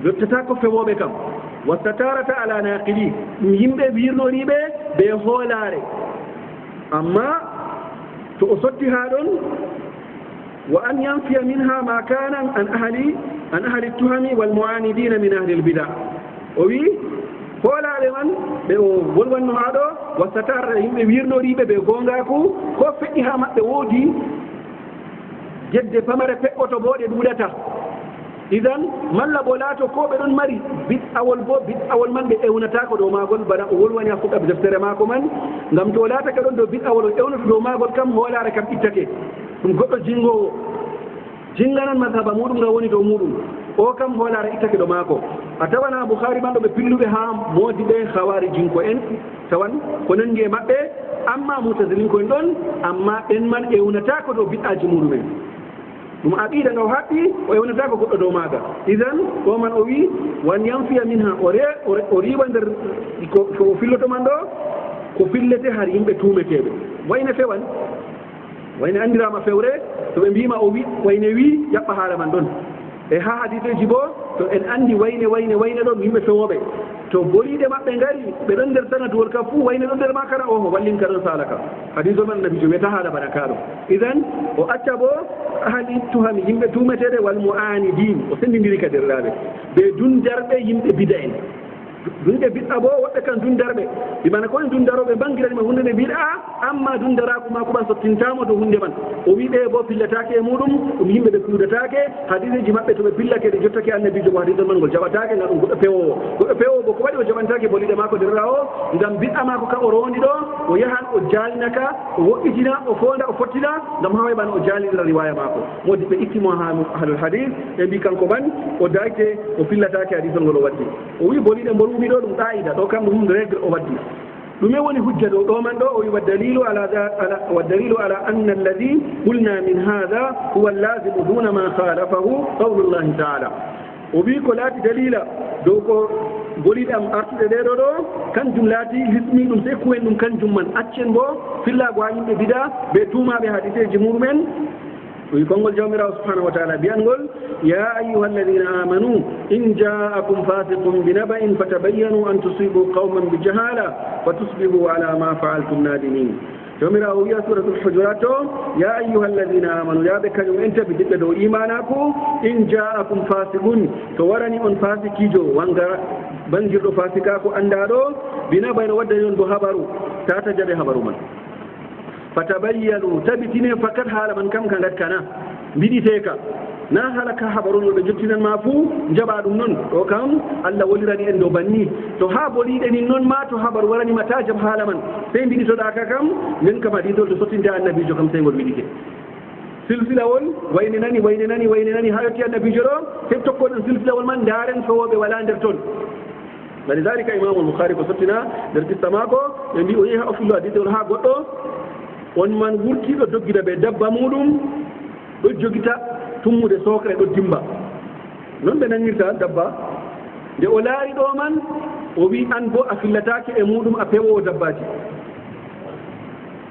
yottata ko fewoɓe kam wastatarata ala naqili ɗum yimɓe wirnoriɓe ɓe hoolare amma to o sotti ha ɗon wa an yanfiya minha ma kana an ahli tuhami walmuanidina min ahli lbida o wi hoolaɓe man ɓe o wolwanno ha ɗo wastatara yimɓe wirnoriɓe ɓe gongaku ko feƴƴi ha maɓɓe woodi jedde pamare feƴƴoto bo ɗe ɗuuɗata idan malla bo laato ko ɓe ɗon mari biɗ'awol bo biɗ'awol man ɓe ewnatako dow maagol bana o wolwani ha fuɗɗa deftere maako man ngam to laatake ɗon dow biɗ'awol o ewnata dow maagol kam hoolare kam ittake ɗum goɗɗo jingowo jinganan mazhaba muɗum nga woni dow muɗum o kam hoolare ittake ɗo maako a tawan ha bouhari man ɗo ɓe pilluɓe ha moodi ɓe hawari jinko en tawan ko nandi e maɓɓe amma mutazilinko en ɗon amma ɓen man ewnatako dow biɗ'aji muɗumen ɗum aqida nga o haɓɓi o ewnata ko goɗɗo dow maaga idan ɗo man o wi wan yanfiya min ha o riiwa nder ko o filloto man ɗo ko fillete har yimɓe tuumeteɓe wayne fewan wayne andirama fewre to ɓe mbima o wi wayne wi yaɓɓa haala man ɗon e ha hadiseji bo to en andi wayne ɗon yimɓe fewoɓe to boliɗe maɓɓe ngari ɓe ɗon nder sanatuwol ka fuu wayne ɗon nder ma kana oho wallinka ɗon sala ka hadise o man nabijo wiyata haala bana kaɗo idan o acca bo ahli tuhami yimɓe tuumeteɗe wal mu'anidin o sendidiri ka derɗaɓe ɓe dundarɓe yimɓe bida en dunde biɗɗa bo woɓɓe kan dundarɓe imana koye dundaroɓe bangiranima hunde nde mbiɗa amma dundaraku ma kuɓan sottintamo to hunde man o wi ɓe bo pillatake e muɗum ɗum yimɓe ɓe kuudatake hadiseji maɓɓe to ɓe pillake ɗe jottake annabijo mo hadise man ngol jaɓatake ngam ɗum goɗɗo pewowo bo ko waɗi o jaɓantake boliɗe mako derra o ngam biɗɗa mako ka o rondi ɗo o yahan o jalinaka o woɗɗitina o fonda o fottina ngam ha waybano o jalidira riwaya mako modi ɓe ittimo ha ahlul hadis ɓe mbi kanko man o dayte o pillatake hadisol ngol o waddi o wi boliɗe mborumi ɗo ɗum qa'ida ɗo kam ɗum règle o waddi ɗume woni hujja ɗo man ɗo o wi waddalilu ala anna alladi qulna min hada huwa allazimu duna ma khalafahu qawlu llahi taala o wi ko laati dalila dow ko boliɗe am artuɗe ɗeɗo ɗo kanjum laati hismi ɗum sey kuwen ɗum kanjum man accen bo fillago ha yimɓe bida ɓe tuumaɓe hadiseji muɗumen ويقول جامرة سبحانه وتعالى بأنقول يا أيها الذين آمنوا إن جاءكم فاسق بنبأ فتبينوا أن تصيبوا قوما بجهالة فتصبحوا على ما فعلتم نادمين جامرة ويا سورة الحجرات يا أيها الذين آمنوا يا بكرم أنت بدأ إيمانكم إن جاءكم فاسق تورني أن فاسقيجو وانغا بنجر فاسقاكو أندارو بنبأ ودن بخبروا تاتجب خبروا من fatabayyanu tabitine fakat haala man kam ka gatkana mbiɗiteka na halaka habarunoɓe jottinan ma fuu jaɓa ɗum noon ɗo kam allah wolirani en ɗo banni to ha boliɗe nin noon ma to habaru waranima ta jaab haala man sey mbiɗitoɗaka kam nden kam hadisol to sottinde annabijo kam seygol mbiɗite silsilawol wayne nani ha yetti annabijo ɗo sey tokkoɗen silsilawol man daren sowoɓe wala nder toon walidalika imamu lboukhari ko sottina nder qissa mako ɓe mbi o yehi ha o fillo hadisol ha goɗɗo on man wurtiɗo doggida ɓe dabba muɗum ɗo jogita tummude sokre ɗo dimba noon ɓe nangirta dabba nde o laari ɗo man o wi an bo a fillatake e muɗum a pewowo dabbaji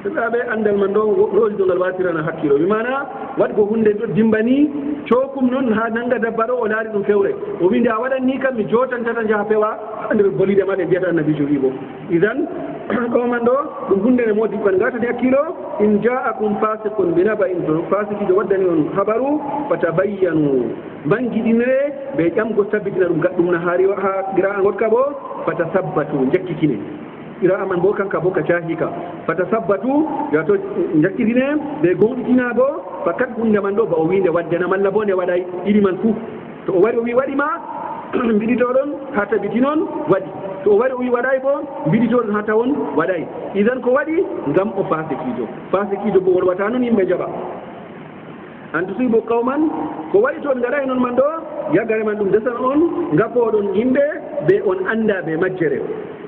ɓe andal man ɗo roji dongal watirana hakkilo wimana waɗgo hunde ɗo dimba ni cokum noon ha nanga dabba ɗo o laari ɗum fewre o wi nde a waɗan ni kam mi jotantata jaha pewa nder boliɗe maɗe mbiyata annabijo wi bo idan ɗo man ɗo ɗum hunde ne modi ɓan gatani hakkilo in ja'akum fasiqun binaba in to fasikijo waddani on habaru fatabayyanu bangiɗinre ɓe ƴamgo tabbitina ɗum gaɗɗum na ha gira a gotka bo fatasabbatu jakkikine ira aman bo kanka bo ka cahika fatasabbatu yato jakkitine ɓe gonɗitinago fakat hunde man ɗo ba o wi nde waddana malla bo nde waɗay ɗiɗi man fuu to o wari o wi waɗima mbiɗitoɗon ha tabiti noon waɗi to o wari o wi waɗay bo mbiɗitoɗon ha tawon waɗay idan ko waɗi ngam o fasikijo bo wolwata noon yimɓe jaɓa an tusibu qawman ko waɗi toon gaɗa noon man ɗo yaggare man ɗum desan on ngappoɗon yimɓe ɓe on anda ɓe majjere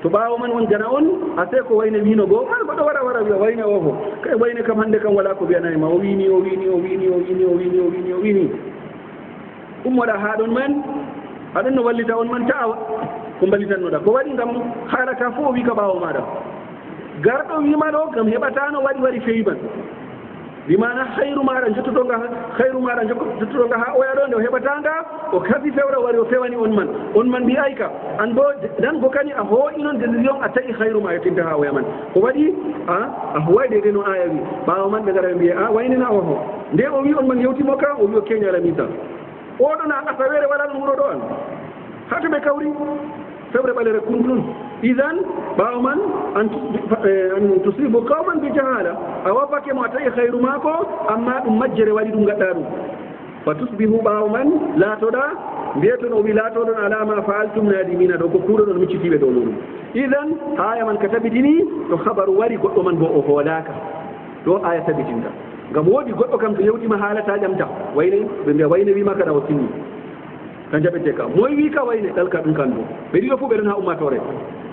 to ɓaawo man on jana on a sey ko wayne wino goo an goɗɗo wara wiya wayne o ko kay wayne kam hannde kam wala ko wiyanayma o wini ummoɗa haa ɗon man aɗon no wallita on man tawa ko ballitannoɗa ko waɗi ngam haala ka fof o wi ka ɓaawo maɗa garɗo wima ɗo ngam heɓatano waɗi fewiman bimana hayru maɗa jottoɗonga jottoɗonga ha oya ɗo nde o heɓatanga o kasi fewra wari o fewani on man mbi ay ka an bo dan ko kani a hooƴi noon décision a taƴi hayru ma yettinta ha oya man ko waɗi a huway de no aya wi ɓawa man ɓe gara ɓe mbiye waynena o ho nde o wi on man yewtimo ka o wi o keñala misa oɗon a asawere waɗa ɗum wuuro ɗo an hato ɓe kawri fewre ɓalere kunɗum idan ɓaawo man an tusibu qawman bi jahala a wafake mo a tawi hayru maako amma ɗum majjere waɗi ɗum gaɗɗa ɗum fa tusbihu ɓaawo man laatoɗa mbiyeton o wi laatoɗon alama faaltum nadimina ɗo ko kuuɗoɗon miccitiɓe ɗo muɗum idan aya man ka tabitini to habaru wari goɗɗo man bo o hoolaka ɗo aya tabitinta ngam woodi goɗɗo kam to yewtima haalata ƴamta wayne ɓe mbiya wayne wima kaɗa o tinni kan jaɓete ka moy wi ka wayne ɗalka ɗum kan ɗo ɓe ɗiɗo fof ɓeɗon ha ummatore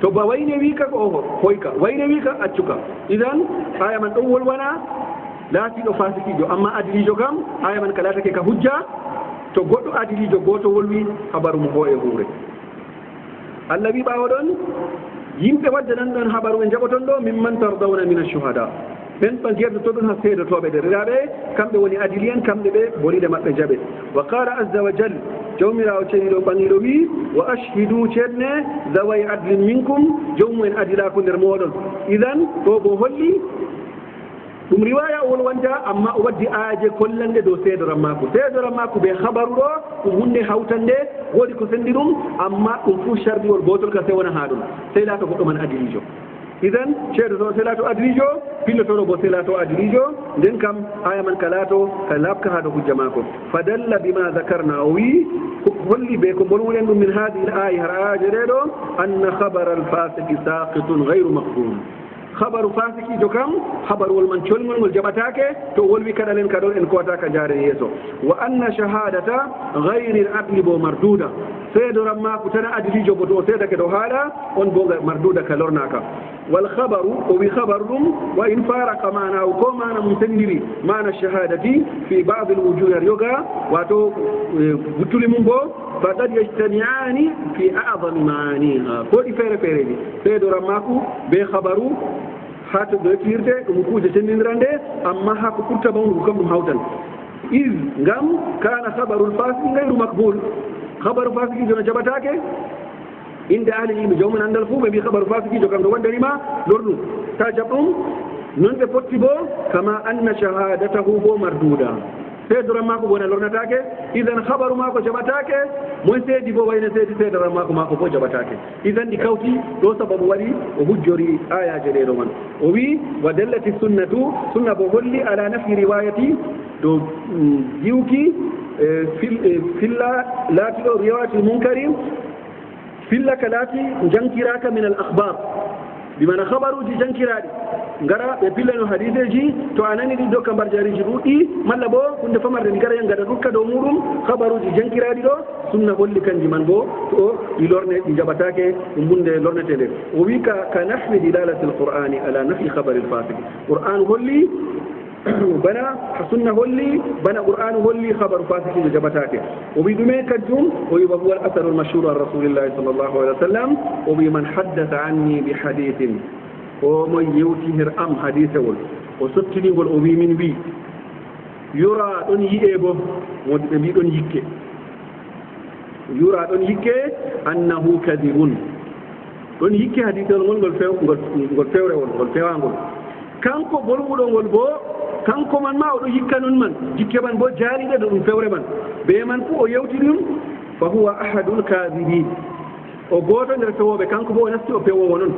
to ba wayne wi ka ko hoyka wayne wi ka accuka idan aya man ɗon wolwana laatiɗo fasikijo amma adilijo kam aya man ka laatake ka hujja to goɗɗo adilijo goto wolwi habaru mo ho e huure allah wi ɓawo ɗon yimɓe wadde nan ɗon habaru ɓe jaɓoton ɗo mimman tardawna min ashuhada ɓen ɓa gerdotoɗon ha seedotoɓe deriraɓe kamɓe woni adili en kamɓe ɓe boliɗe maɓɓe jaɓe wa qala azza wa jal jawmirawo ceniɗo ɓangiɗo wi wa ashhidu ceerne zaway adlin minkum jommumen adilako nder moɗon idan ɗo bo holli ɗum riwaya o wolwanta amma o waddi aaje kollande dow seedoran mako ɓe habaru ɗo ɗum hunde hawtande woodi ko sendi ɗum amma ɗum fuu chardiwol gotol ka sewona ha ɗum sey laata goɗɗo man adilijo idan ceedoto sey laato adilijo pillotoɗo bo sey laato adilijo nden kam aya man ka laato ka labka ha ɗo hujja mako fa dalla bima zakarna o wi holli ɓe ko bolwuɗen ɗum min hadihi l ayi har ayaje ɗeɗo anna habara alfasiqi saqitun gayru maqbul habaru fasikijo kam habarwol man colngol ngol jaɓatake to wolwi kaɗalen ka ɗon en kowata jaare yeeso wa anna shahadata gayri l aqli bo marduda seedoran mako tana adilijo bo to o seedake ɗo haala on bo marduda ka lornaka wal habaru o wi habaru ɗum wa in faraka manahu ko mana mum sendiri mana shahadati fi badi l wujuhi ar yoga wato guttuli mum bo faqad yajtamiani fi adami maaniha ko ɗi feere feereji seedoran mako ɓe habaru ha to ɗo firte ɗum kuuje sendindirande amma ha ko ɓurta mawnugo kam ɗum hawtan is ngam kana habaru lfasiki gayru makbul habaru fasikijo no jaɓatake inde ahli ilmi jawmum andal fuu ɓe mbi habaru fasikijo kam to waddanima lorɗum ta jaɓ ɗum non ɓe potti bo kama anna shahadatahu bo marduda seedoran mako bona lornatake idan habaru mako jaɓatake moy seedi bo wayno seedi seedoran mako bo jaɓatake idan ɗi kawti ɗo sababu waɗi o hujjori ayaje ɗeɗo man o wi wa dallati sunnatu sunna bo holli ala nafi riwayati ɗo yiwki filla laatiɗo riwayati munkari filla ka laati jankiraka min al akhbar bimana habaruji jankiraɗi ngara ɓe pillano hadiseji to a nani ɗi dow kambar jariji ɗuɗɗi malla bo hunde famarde ndi gara gaɗa ɗukka dow muɗum habaruji jankiraɗi ɗo sunna holli kanji man bo to ɗi lorne ɗi jaɓatake ɗum hunde lornetede o wi ka nahwi dilalati lqur'ani ala nafi habari lfasik qur'an holli bana sunna holli bana qur'an holli habaru fasikijo jaɓatake o wi ɗume kanjum o wi wa huwa al asaru al mashhur an rasulillahi sallllahu alih wa sallam o wi man haddatha anni bi hadithin o mo yewti her am hadisewol o sottinigol o wi min wi yura ɗon yi'e bo wonde ɓe mbi ɗon yikke yura ɗon yikke annahu kadibun ɗon yikke hadisewol ngol ngol fewrewol ngol fewangol kanko bolwuɗo ngol bo kanko man ma oɗo hikka non man jikke man bo jaariɗe ɗo ɗum fewre man ɓe man fuu o yewti ɗum fa huwa ahadul kadibin o gooto nder fewoɓe kanko bo o nasti o fewowo noon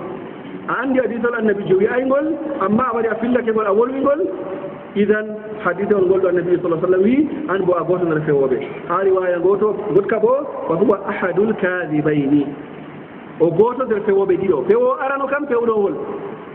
a anndi hadisol annabi jo wi'aygol amma a waɗi a fillakegol a wolwingol idan hadisewol ngol ɗo annabi sallah sallam wi an bo a gooto nder fewoɓe ha riwaya gotka bo fa huwa ahadul kadibayni o gooto nder fewoɓe ɗiɗo fewo arano kam fewɗowol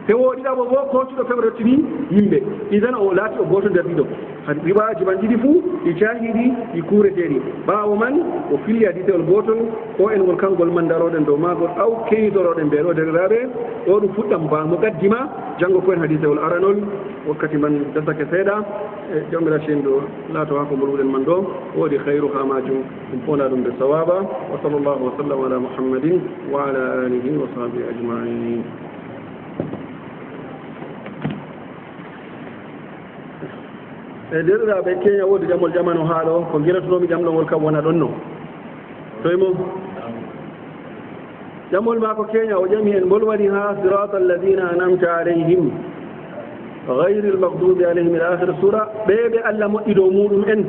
fewo ɗiɗaɓo bo kotuɗo fewre tini yimɓe idan o laati o gooto nder ɗiɗo riwaaji man ɗiɗi fuu ɗi caahiɗi ɗi kuureteeɗi ɓaawo man o fili hadisewol gootol o en ngol kangol man darooɗen dow maagol aw keydoroɗen ɓee ɗo derdiraaɓe ɗo ɗum fuɗɗam ba muqaddima janngo fof en hadisewol aranol wakkati man dasake seeɗa e jomira cendo laato haa ko mbolwuɗen man ɗo woodi hayru haa majum ɗum fonda ɗum ɓe sawaba wa sallllahu wa sallam ala muhammadin wa ala alihi wa sahbihi ajmain e derɗiraɓe keña woodi jamol jamano haa ɗo ko guilatonomi ƴamɗongol kam wona ɗon no toye mo jamol ma ko keña o ƴami en bolwani ha sirata alladina anamta alayhim gayri lmagdubi alayhim ila akhir sura ɓeɓe allah moƴƴi dow muɗum en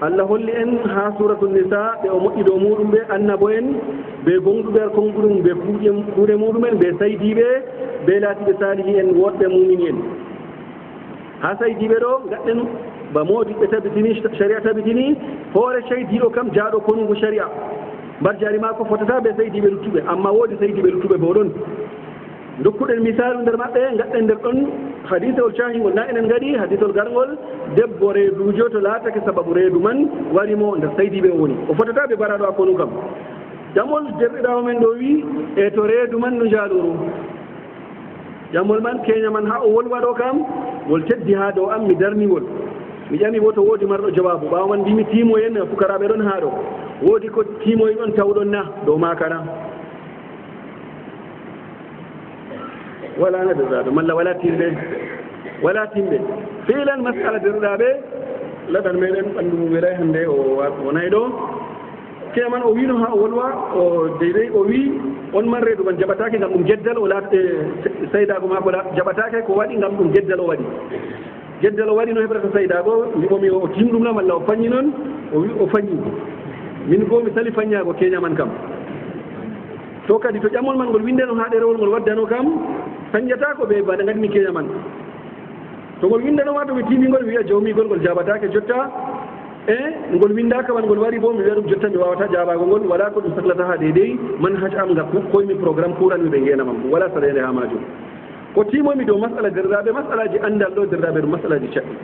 allah holli en ha suratu nisa ɓe o moƴƴi dow muɗum ɓe annabo en ɓe gonɗuɓe ar konngɗum ɓe kuuɗe muɗumen ɓe saydiɓe ɓe laatiɓe salihi en woɗɓe mumini en ha saydiɓe ɗo gaɗɗen ba modiɓe tabitini sharia tabitini hoore seydiɗo kam jaaɗo konungo sharia mbar jaari ma ko fotata ɓe saydiɓe luttuɓe amma woodi saydiɓe luttuɓe bo ɗon dokkuɗen misalu nder maɓɓe gaɗɗen nder ɗon hadisewol cahingol na enen gaɗi hadisewol gargol debbo reedujo to laatake sababu reedu man warimo nder saydiɓe woni o fotata ɓe mbaraɗo a konu kam jamol derɗirawo men ɗo wi e to reedu man no jaaɗoru jamol man keña man ha o wolwaɗo kam wol teddi ha dow am mi darniwol mi ƴami wo to woodi marɗo jawabu ɓawa man mbimi timoyen fukaraɓe ɗon ha ɗo woodi ko timoye ɗon tawɗon na dow makana wala na derɗaɓe malla wala timɓe filan masala derɗaɓe laɗan meɗen ɓanndu mum wiray hannde o nayi ɗo keman o wino ha o wolwa o deydey o wi on man reedu man jaɓatake ngam ɗum geddal o laat saydago mako jaɓatake ko waɗi ngam ɗum geddal o waɗi geddal o waɗi no heɓrata saydago mbimomi o tim ɗum na malla o fañi noon o wi o fañi min bo mi sali faññago keñaman kam to kadi to ƴamol man ngol windeno ha ɗerewol ngol waddano kam sañƴata ko ɓe bade gadmi keñaman to ngol windanoma to mi timingol mi wiya jawmigol ngol jaɓatake jotta ngol windaka man ngol wari bo mi wiya ɗum jotta mi wawata jaɓago ngol wala ko ɗum sahlata ha deydey man haj am nga koymi programme kuranmi ɓe ngenamam ɗum wala saɗede ha majum ko timomi dow masala derdaɓe masalaji andal ɗo derdaɓe ɗum masalaji caɗɗi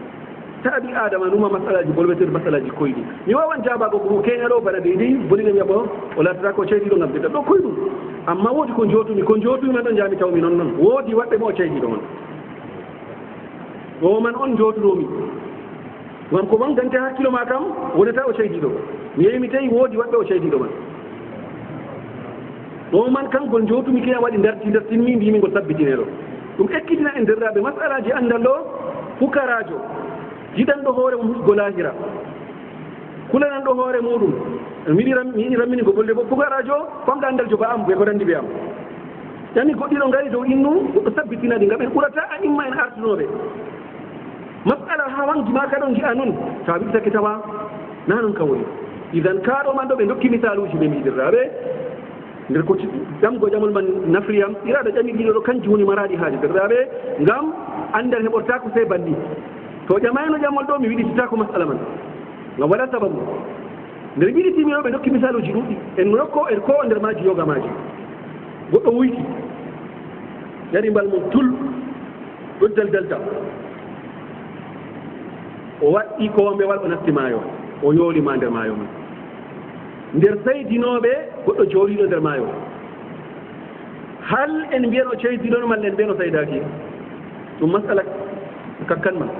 taaɓi adama numa masalaji bolweteɗo masalaji koyɗi mi wawan jaɓago ko keña ɗo bana deydey bonina wiya bo o latata ko ceydiɗo ngam deɗa ɗo koyɗum amma woodi ko jotumi man ɗon jami tawmi noon noon woodi waɗɓe mo o ceydiɗo on o man on jotuɗomi gam ko wangante hakkilo ma kam wonata o ceydiɗo mi yeyimi tawi woodi waɗɓe o ceydiɗo man o man kangol jotumi keña waɗi dartinmi mbimi ngol sabbitineɗo ɗum ekkitina en derɗaɓe masalaji andal ɗo fukarajo jiɗanɗo hoore mum husgo lahira kulananɗo hoore muɗum mi yiɗi rammini ko bolle bo fukarajo famɗa andal jogo am ɓe ko randi ɓe am ƴami goɗɗiɗo ngari dow innu goɗɗo sabbitinaɗi ngam en ɓurata a imma en artunoɓe masala ha wangi ma kaɗon jiya noon ta wiɗtake tawa na noon ka woni idan kaɗo man ɗo ɓe dokki misaluji ɓe mbiɗirraɓe nder ko ƴamgo ƴamol man nafriyam iraɗo ƴami ɗiɗo ɗo kanji woni maraɗi haaji derɗaɓe ngam andal heɓortako sey banni to ƴamayno ƴamol ɗo mi wiɗititako masala man ngam waɗa sababu nder wiɗitimiɗo ɓe dokki misaluji ɗuɗɗi en rokko en ko nder maji yoga maji goɗɗo wuyki yaɗi mbal mum tul ɗo daldalta o waɗɗi kowombewal o nasti maayo o yoolima nder maayo man nder saydinoɓe goɗɗo jooɗiɗo nder maayo hal en mbiyen o ceydiɗon malla en mbiyen o saydaki ɗum masala kakkan man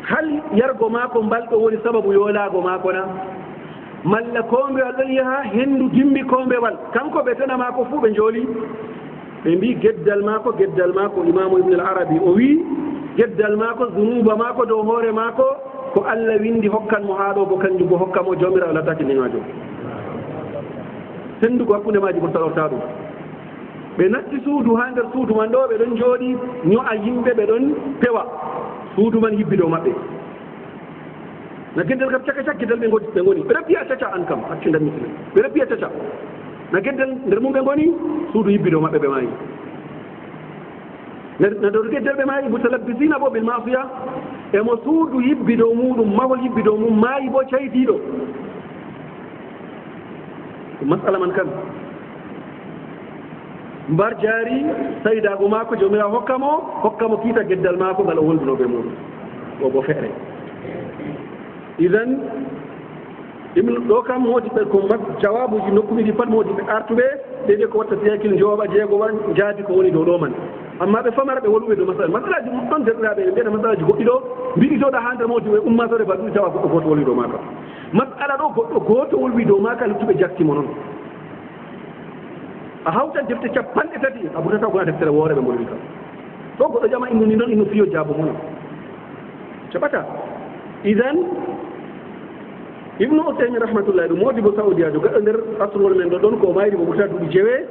hal yargo maako mbalɗo woni sababu yoolaago maako na malla kombewal ɗon yaha henndu dimbi kombewal kanko ɓe tana maako fuu ɓe njooli ɓe mbi geddal maako imamu ibne al arabi o wi geddal maako zunuba maako dow hoore maako ko allah windi hokkan mo haa ɗo bo kanjum bo hokka mo jawmirawo lataki ndiŋajo senndugo hakkunde maaji ko salorta ɗum ɓe natti suudu haa nder suudu man ɗo ɓe ɗon jooɗi ño'a yimɓe ɓe ɗon pewa suudu man yibbi dow maɓɓe na geddal kam caka cakkidal ɓe ngoni ɓe ɗon caca an kam hakkindal misile ɓe ɗon caca na geddal nder mum ɓe ngoni suudu yibbi dow maɓɓe ɓe maayi na dow geddal ɓe maayi mutalabbisina bo bil masiya emo suudu yibbi dow muɗum mahol yibbi dow mum maayi bo caydiɗo masala man kan mbar jaari saydago maako jomira hokkamo kiita geddal maako ngal o wondunoɓe muɗum o bo feere idan ɗo kam modiɓe ko jawabuji nokkumiɗi pat modiɓe artuɓe ɗeɗe ko watta siyakel jooɓa jeegowa jaadi ko woni dow ɗo man amma ɓe famara ɓe wolluɓe dow masalaji ɗon derɗiraɓe ɓe mbiyata masalaji goɗɗi ɗo mbiɗitoɗa ha nder modiɓe ummatore baɗɗi tawa goɗɗo goto wolwi dow maaka masala ɗo goɗɗo goto wolwi dow maaka luttuɓe jaktimo noon a hawtan defte capanɗe tati a ɓurtata kona deftere woore ɓe molwi kam to goɗɗo ƴama innu ni noon innu fiyo jaabo mum caɓata idan ibnu usaymin rahmatullahi ɗum modi bo saudiajo gaɗo nder asrol men ɗo ɗon ko mayri mo ɓurta duuɓi jewe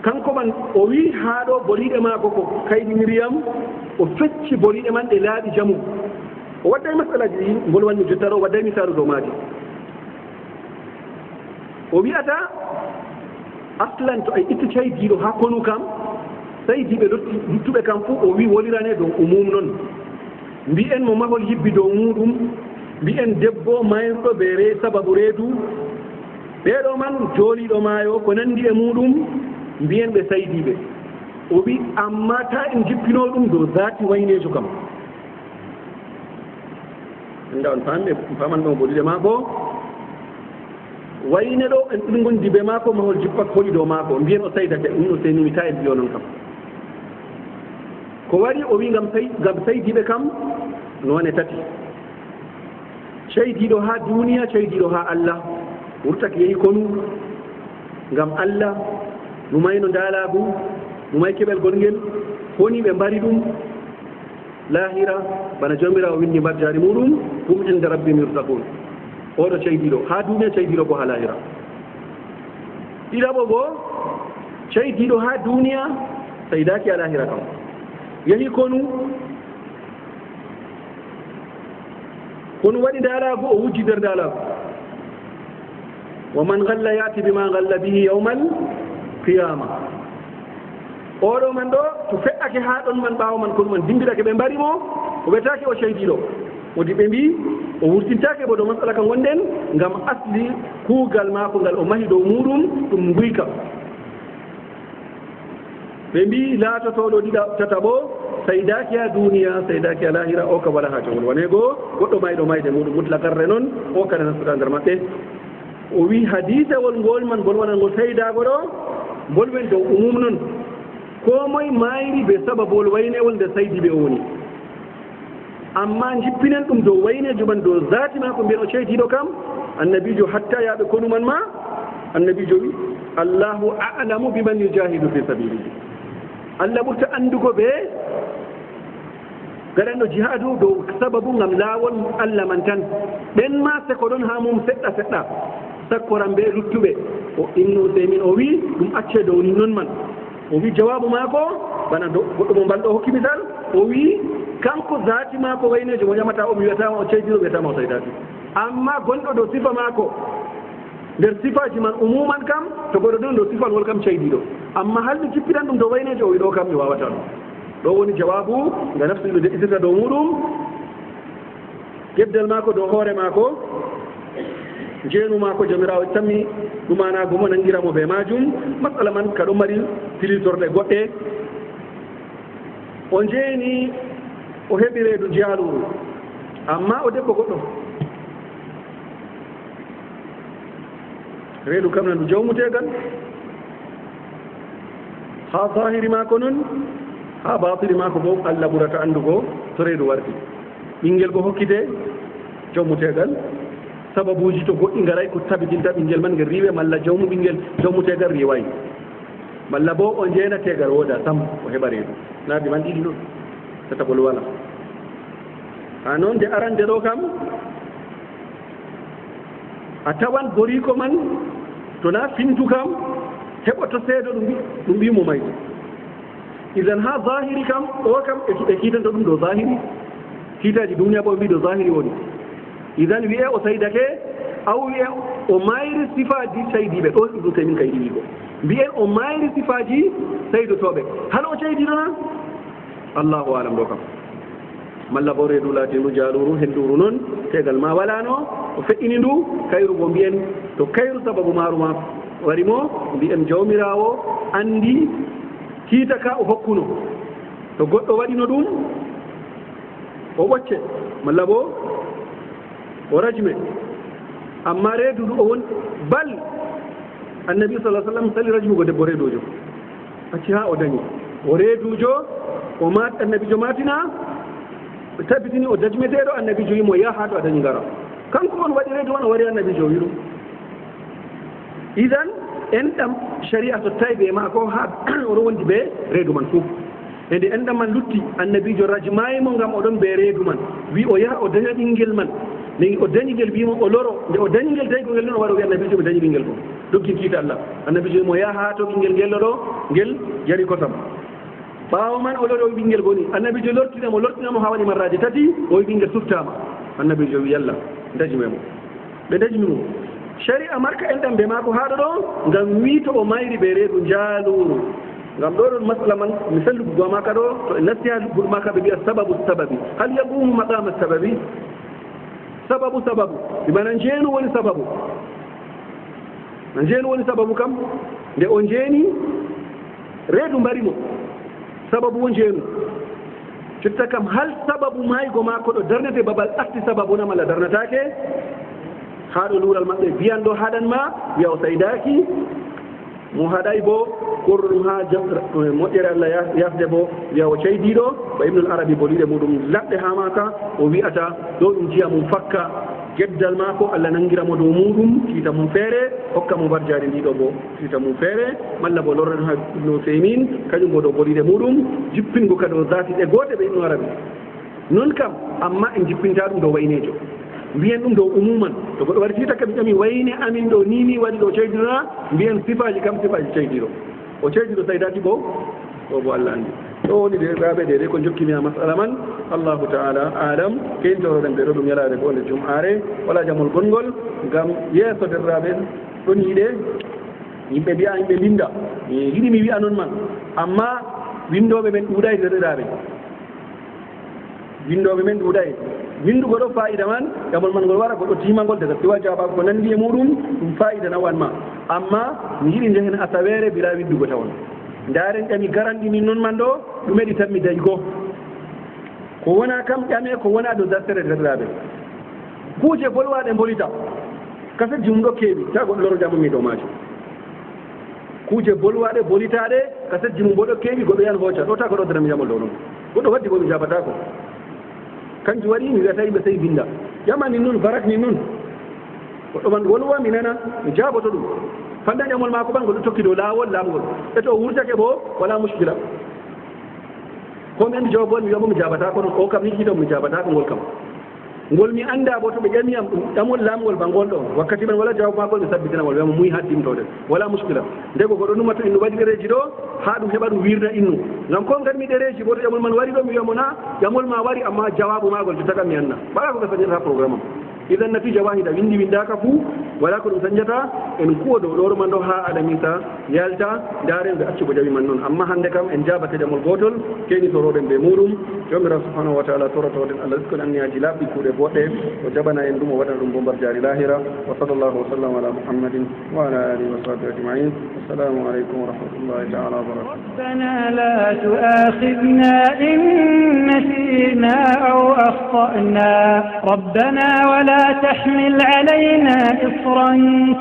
kanko man o wi haa ɗo boliɗe maako ko kayɗiniriyam o fecci boliɗe man ɗe laaɓi jamu o wadday masalaji ɗi ngolwanmi jotta ɗo o wadday misalu dow maaji o wi'ata aslan to a itti caydiiɗo haa konu kam saydiɓe luttuɓe kam fuu o wi wolirane dow umum noon mbi'en mo mahol yibbi dow muɗum mbi'en debbo mayruɗo ɓe sababu reedu ɓeɗo man jooliɗo maayo ko nandi e muɗum mbiyen ɓe saydiɓe o wi amma ta en jippino ɗum dow zati waynejo kam anda on faman ɗon boliɗe maako wayne ɗo en ɗum gondi be maako mahol jippat hoɗi dow maako mbiyen o saydake ɗum o senimi ta en mbiyo noon kam ko wari o wi ngam saydiɓe kam none tati ceydiɗo ha duniya ceydiɗo ha Allah wurtaki yehi konu ngam Allah numayno ndaalagu numay keɓel gonngel honi ɓe mbari ɗum lahira bana jomirawo windi mbar jaari muɗum hum inde rabbihim yurtakun oɗo ceydiɗo ha duniya ceydiɗo ko ha lahira ɗiɗaɓo bo ceydiɗo ha duniya saydaki a lahira kam yehi konu kono waɗi ndaalagu o wujji nder ndaalagu wa man galla yati bima galla bihi yawmal qiyama oɗo man ɗo to feƴƴake ha ɗon man ɓaawo man kono man dimbitake ɓe mbarimo o wetake o ceydiɗo wodi ɓe mbi o wurtintake bo dow masala kan gonɗen ngam asli kuugal maako ngal o mahi dow muɗum ɗum guyka ɓe mbi laatotoɗo tataɓo saydaki ha duniya saydaki a lahira o ka wala ha jogol wane goo goɗɗo mayɗo mayde muɗum mutlakarre noon o kada nastuɗa nder maɓɓe o wi hadisewol ngol man bolwanan ngol saydago ɗo bolwen dow umum noon ko moye mayri ɓe sababol waynewol nde saydi ɓe o woni amma jippinen ɗum dow waynejo man dow zati ma ko mbiyen o ceydiɗo kam annabijo hatta yaɓe konuman ma annabijo wi allahu a'lamu biman yujahidu fi sabilihi Allah ɓurta andugo ɓe gaɗanɗo jihadu dow sababu ngam laawol Allah man tan ɓen ma seko ɗon ha mum seɗɗa seɗɗa sakkoran ɓe luttuɓe o innu semin o wi ɗum acce dow ni noon man o wi jawabu maako bana goɗɗo mo mbalɗo hokki misal o wi kanko zati maako waynejo mo ƴamata o mi wiyatama o ceydiɗo wiyatama o saydaki amma gonɗo dow sifa maako nder sifaji man umuman kam to goɗɗo ɗon dow sifal wol kam ceydiɗo amma halmi jippiɗan ɗum dow waynejo o wi ɗo kam mi wawata ɗum ɗo woni jawabu nga nafsuɗo deƴƴitirta dow muɗum geddal maako dow hoore maako jeenu maako jomirawo tammi ɗumanago mo nangiramo ɓe majum masala man kaɗo mari tilitorɗe goɗɗe o jeeni o heɓi reedu jaaluru amma o debbo goɗɗo reedu kam nandu jawmutegal ha zahiri maako noon ha batiri maako bo Allah ɓurata andugo to reedu warti ɓinguel go hokkite jawmutegal sababuji to goɗɗi ngaray ko tabitinta ɓinguel man ngel riiwe malla jawmu ɓinguel jawmutegal riwayi malla bo o jeenategal wooda sam o heɓa reedu laabi man ɗiɗi ɗon tataɓol wala ha noon nde arande ɗo kam a tawan boriko man to na fintu kam heɓoto seedo ɗum mbimo mayde idan ha zahiri kam o kam e kiitanta ɗum dow zahiri kiitaji duniya ɓo mbi dow zahiri woni idan wiye o saydake aw wiye o mayri sifaji saydiɓe ɗo ibnu taymin kay ɗiwi ko mbiyen o mayri sifaji saydotoɓe hal o ceydiɗona allahu alam ɗo kam malla bo reedu laatiru jaaluru henduru noon tegal ma walano o feƴƴini ndu kayru bo mbiyen to kayru sababu maru ma wari mo mbiyen jawmirawo andi kiita ka o hokkuno to goɗɗo waɗino ɗum o ɓocce malla bo o rajme amma reeduɗo o won bal annabi sallah sallam sali rajmugo debbo reedujo acci ha o dañi o reedujo o annabijo matina tabbitini o dajmeteɗo annabijo wimo yaha to a dañi ngara kanko on waɗi reedu on o wari annabijo wi ɗum idan enɗam sharia to tawi ɓe ma ko ha oɗo wondi ɓe reedu man fof e nde enɗam man lutti annabijo rajmayimo ngam oɗon ɓe reedu man wi o yaha o daña ɓinguel man nde o dañi ngel wimo o loro nde o dañi ngel tawi ko ngel noon o waɗa wi annabijo ɓe dañi ɓinguel fof doggi kiita Allah annabijo wimo yaha to ɓinguel ngel ɗo ngel jari kotam ɓaawo man o lori o wi ɓinguel goni annabijo lortinamo ha waɗi marraji tati o wi ɓinguel suftama annabijo wi yalla dajmemo ɓe dajmimo sharia marka enɗam ɓe maako haɗo ɗo ngam wi to o mayri ɓe reedu jaaluru ngam ɗo ɗon masala man mi sallugo maka ɗo to e nasti ha lugguɗo maka ɓe mbiya sababu sababi hal yaqumu maqama sababi sababu ɓe mana njeenu woni sababu no njeenu woni sababu kam nde o njeeni reedu mbarimo sababu wo njeenu jotta kam hal sababu maygo maako ɗo darnete babal arti sababu nam Allah darnatake haa ɗo luural maɓɓe biyan ɗo haɗanma wiya o saydaki mo haɗay bo korɗo ɗum ha moƴƴere Allah yafde bo wiya o ceydiɗo ba ibnul arabi boliɗe muɗum laɓɓe ha maka o wi'ata ɗo ɗum jiya mum fakka geddal maako Allah nangiramo dow muɗum tiita mum feere hokka mo barjari ndiɗo bo tiita mum feere malla bo lorren ha ibnu feymin kañum bo ɗo boliɗe muɗum jippingo kadi o zati ɗe goote ɓe ibnu arabi non kam amma en jippinta ɗum dow waynejo mbiyen ɗum dow umuman to goɗɗo wari tiita kaɓe ƴami wayne amin ɗo nini waɗi ɗo ceydinona mbiyen sifaji kam sifaji ceydiɗo o ceydiɗo saydaki bo o bo Allah andi ɗo woni derɗiraɓe ɗe ko jokkimi ha masala man allahu taala alam keyntoroɗen ɓe ɗo ɗum yalade ko nde jum'are wala jamol gongol ngam yeeso derɗiraɓe ɗon yiiɗe yimɓe mbiya yimɓe linda yiɗi mi wiya noon man amma windoɓe men ɗuuɗay derɗiraɓe windoɓe men ɗuuɗay windugo ɗo fa'ida man jamol man ngol wara goɗɗo timangol daga siwa jabago ko nandi e muɗum ɗum fa'ida nawanma amma mi yiɗi jehen asawere bila windugo tawon ndaren ƴami garanɗi min noon man ɗo ɗumeɗi tan mi dayigo ko wona kam ƴame ko wona ɗo dastere derɗiraɓe kuuje bolwaɗe bolita kaseji mum ɗo keeɓi ta goɗɗo loro jamumi ɗo maji kuuje bolwaɗe bolitaɗe kaseji mum bo ɗo keeɓi goɗɗo yan hooca ɗo ta ko ɗo dara mi jamol ɗo ɗum goɗɗo waddi bo mi jabatako kanjum waɗi mi wiyata yimɓe sey binda ƴamani noon barak ni noon goɗɗo man wolwa mi nana mi jaboto ɗum fanda ƴamol mako ɓan goɗɗo tokki dow laawol laamgol e to o wurtake bo wala muskila komi andi jawabol mi wiyamo mi jabatako noon o kam ni kiitom mi jabatako ngol kam ngol mi anda bo to ɓe ƴamiyam ɗamol laamgol ba ngol ɗo wakkati men wala jawabu makol ɓe sabbitinamol wiyamo muy ha timtoɗen wala muskila ndego goɗɗo numata innu waɗi ɗereji ɗo ha ɗum heɓa ɗum wirda innu ngam ko gadmi ɗereji bo to ƴamol man wari ɗo mi wiyamo na ƴamol ma wari amma jawabu magol jottaka mi anna mbaɗa ko ɓe sañata programme am idan natija wahida windi windaka fuu wala ko ɗum sañata en kuwo dow ɗoro man ɗo ha alamisa yalta ndaren ɓe accugo jawi man noon amma hannde kam en jabate ƴamol gotol keni toroɗen ɓe muɗum jomirawo subhanahu wa taala torotoɗen allah riskon anniyaji laaɓɗi kuuɗe boɗɗe o jaɓana en ɗum o waɗana ɗum bombar jari lahira wa sallallahu wa sallam ala muhammadin wa ala alihi wa sahbihi ajmain assalamu aleykum wa rahmatullahi taala wa barakatuh ربنا لا تؤاخذنا إن نسينا أو أخطأنا ربنا ولا تحمل علينا إصرا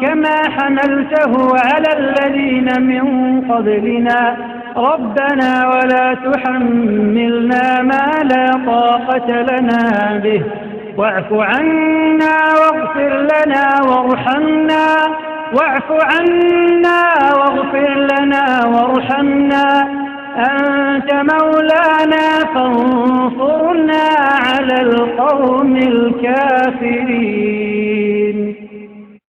كما حملته على الذين من قبلنا ربنا ولا تحملنا ما لا طاقة لنا به واعف عنا واغفر لنا وارحمنا واعف عنا واغفر لنا وارحمنا أنت مولانا فانصرنا على القوم الكافرين